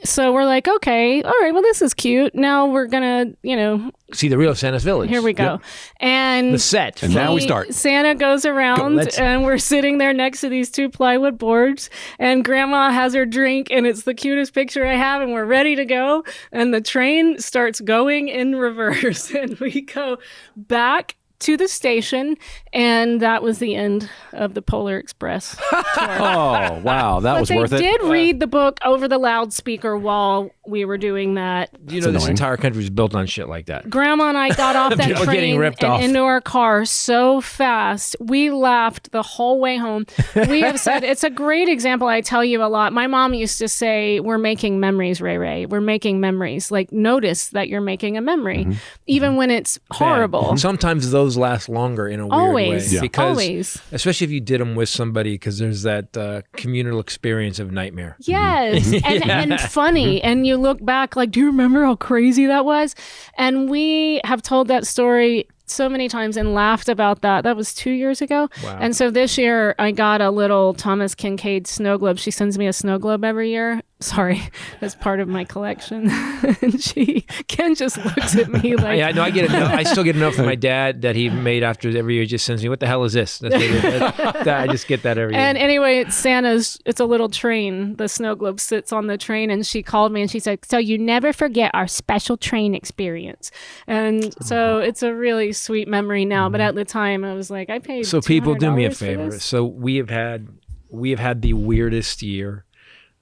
so we're like, okay, all right, well, this is cute. Now we're going to, See the real Santa's village. here we go. Yep. And The set. And now we start. Santa goes around let's- and we're sitting there next to these 2 plywood boards and Grandma has her drink and it's the cutest picture I have and we're ready to go. And the train starts going in reverse and we go back to the station, and that was the end of the Polar Express tour. Oh, wow. That was worth They it. did read the book over the loudspeaker while we were doing that. You know, this annoying. entire country is built on shit like that. Grandma and I got off that People getting train ripped and off. into our car so fast. We laughed the whole way home. We have said it's a great example. I tell you a lot. My mom used to say, we're making memories, Ray Ray. We're making memories. Like, notice that you're making a memory, even when it's horrible. Sometimes those last longer in a weird Always. way. Yeah. Because, Always. especially if you did them with somebody, because there's that communal experience of nightmare. Yes, and funny. And you look back like, do you remember how crazy that was? And we have told that story so many times and laughed about that. That was 2 years ago. Wow. And so this year I got a little Thomas Kincaid snow globe. She sends me a snow globe every year. sorry, as part of my collection. And Ken just looks at me like, Yeah, no, I get a note. I still get a note from my dad that he made after every year. He just sends me, "What the hell is this?" I just get that every year. and anyway, it's a little train. The snow globe sits on the train, and she called me and she said, "So you never forget our special train experience." And so it's a really sweet memory now. But at the time, I was like, I paid. So people, do me a $200 for favor. this? So we have had the weirdest year.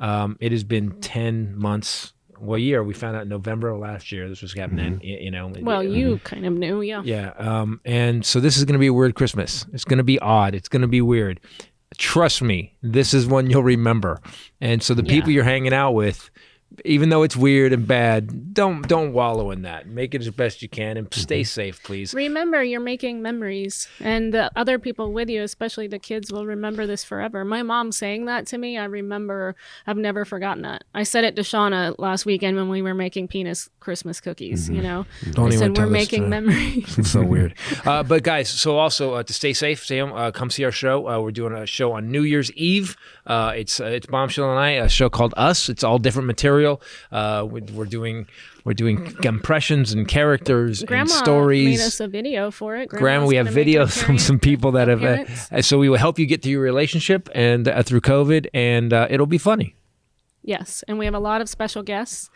It has been 10 months. Well, year. We found out in November of last year this was happening. You know. Well, you kind of knew, yeah. Yeah. And so this is going to be a weird Christmas. It's going to be odd. It's going to be weird. Trust me, this is one you'll remember. And so the people you're hanging out with, even though it's weird and bad, don't wallow in that. Make it as best you can and stay safe, please. Remember, you're making memories, and the other people with you, especially the kids, will remember this forever. My mom saying that to me, I remember. I've never forgotten that. I said it to Shauna last weekend when we were making penis Christmas cookies. You know, Don't I even said tell we're this making to- memories. It's so weird. But guys, so also to stay safe, Sam, come see our show. We're doing a show on New Year's Eve. It's Bombshell and I, a show called Us. It's all different material. We're doing impressions and characters Grandma and stories. made us a video for it. Grandma, Grandma's we have gonna make an videos from some people that have. appearance. So we will help you get through your relationship and through COVID, and it'll be funny. Yes, and we have a lot of special guests.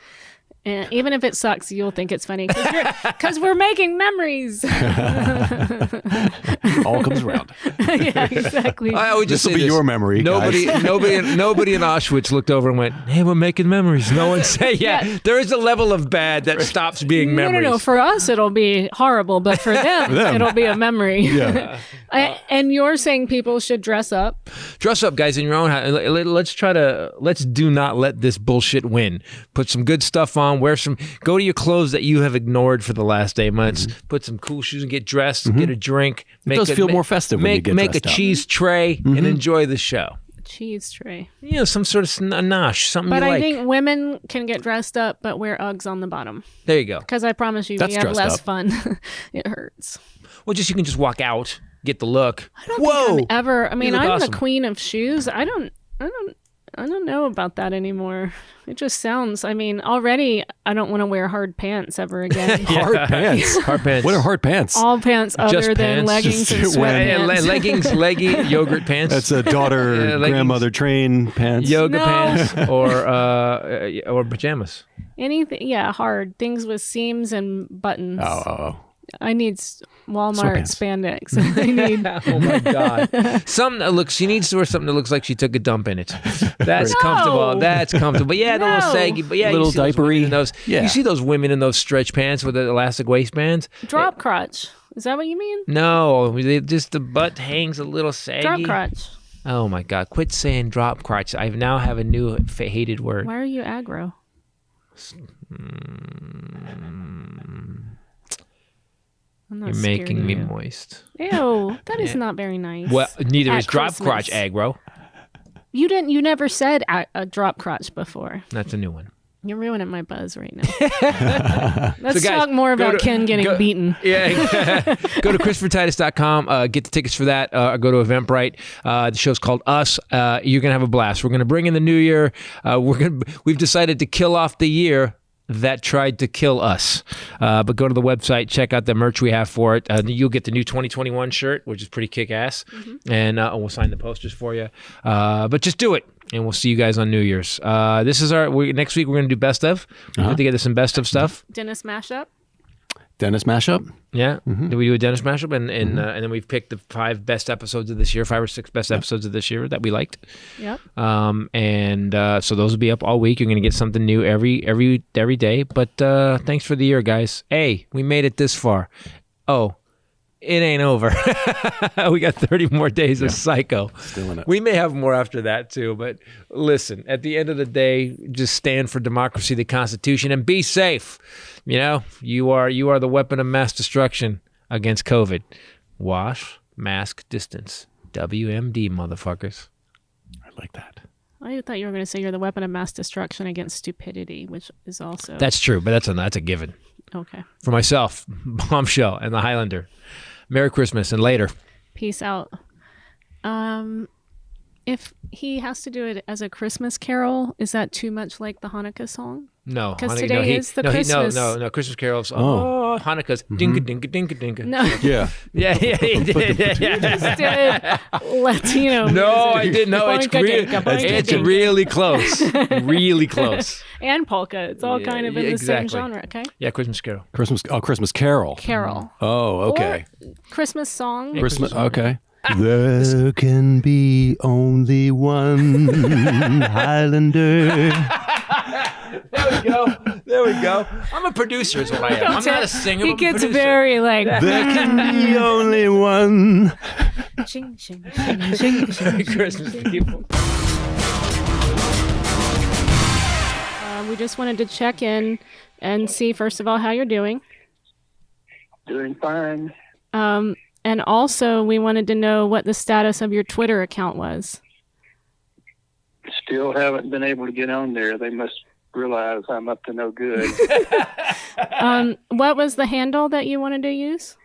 And even if it sucks, you'll think it's funny because we're making memories. All comes around. Yeah, exactly. I would just This will say be your memory, Nobody, guys. nobody in Auschwitz looked over and went, "Hey, we're making memories." No one say, "Yeah." There is a level of bad that stops being memories. No. For us, it'll be horrible, but for them, it'll be a memory. Yeah. And you're saying people should dress up. Dress up, guys, in your own house. Let's do not let this bullshit win. Put some good stuff on. Go to your clothes that you have ignored for the last 8 months. Put some cool shoes and get dressed. Get a drink. It does feel more festive when you get Make a dressed up. cheese tray and enjoy the show. Cheese tray. You know, some sort of a nosh, something But you I like. think women can get dressed up, but wear Uggs on the bottom. There you go. Because I promise you, That's we have dressed less up. fun. It hurts. Well, you can just walk out, get the look. I don't think I'm ever. I mean, look I'm awesome. the queen of shoes. I don't know about that anymore. It just sounds. I mean, already I don't want to wear hard pants ever again. Hard pants. Hard pants. What are hard pants? All pants other Just than pants. leggings and Just wear- sweatpants. leggings, leggy, yogurt pants. That's a daughter, leggings. grandmother train pants. Yoga No. pants or pajamas. Anything, yeah, hard things with seams and buttons. Oh. I need Walmart Sweatpants. spandex. I need. Oh my God! She needs to wear something that looks like she took a dump in it. That's comfortable. That's comfortable. Yeah, the little No. saggy. But yeah, Little you see those women diapery. in those. Yeah. You see those women in those stretch pants with the elastic waistbands. Drop crotch. Is that what you mean? No, just the butt hangs a little saggy. Drop crotch. Oh my God! Quit saying drop crotch. I now have a new hated word. Why are you aggro? I'm not You're scared making of me you. moist. Ew, that is not very nice. Well, neither At is drop Christmas. crotch, aggro. You didn't. You never said a drop crotch before. That's a new one. You're ruining my buzz right now. Let's So guys, talk more go about to- Ken getting go- beaten. Yeah. Go to ChristopherTitus.com. Get the tickets for that. Go to Eventbrite. The show's called Us. You're gonna have a blast. We're gonna bring in the new year. We've decided to kill off the year that tried to kill us. But go to the website, check out the merch we have for it. You'll get the new 2021 shirt, which is pretty kick-ass, and we'll sign the posters for you. But just do it, and we'll see you guys on New Year's. This is next week. We're going to do best of. We'll put together some best of stuff. Dennis mashup. Dennis mashup. Yeah. Did we do a Dennis mashup? And then we've picked the 5 best episodes of this year, 5 or 6 best episodes of this year that we liked. Yep. So those will be up all week. You're going to get something new every day. But thanks for the year, guys. Hey, we made it this far. Oh, it ain't over. We got 30 more days of Psycho. Still in it. We may have more after that too. But listen, at the end of the day, just stand for democracy, the Constitution, and be safe. You know, you are the weapon of mass destruction against COVID. Wash, mask, distance. WMD, motherfuckers. I like that. I thought you were going to say you're the weapon of mass destruction against stupidity, which is also That's true, but that's a given. okay. For myself, Bombshell and the Hylinder. Merry Christmas and later. Peace out. In if he has to do it as a Christmas carol, is that too much like the Hanukkah song? No, because Hanukkah- today is the Christmas. No, Christmas carols. Oh, Hanukkah's dinka dinka dinka dinka. No, Yeah. Yeah, yeah. Latino. No, I didn't know. It's Boinka really, dinka, boinka it's dinka. really close. Really close. And polka. It's all kind of in the exactly. same genre. Okay. Yeah, Christmas carol. Christmas Carol. Carol. Oh, okay. Or Christmas song. Christmas. Okay. There can be only one Hylinder. There we go. I'm a producer, is what I am. I'm not a singer. He I'm a gets producer. very like. There can be only one. Shing, shing, shing, shing, shing. Merry Christmas, people. We just wanted to check in and see, first of all, how you're doing. Doing fine. And also, we wanted to know what the status of your Twitter account was. Still haven't been able to get on there. They must realize I'm up to no good. What was the handle that you wanted to use?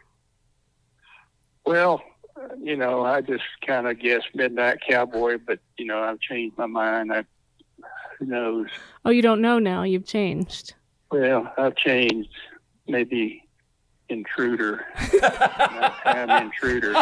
Well, I just kind of guessed Midnight Cowboy, but, I've changed my mind. Who knows? Oh, you don't know now. You've changed. Well, I've changed. Maybe Intruder. Nighttime Intruder.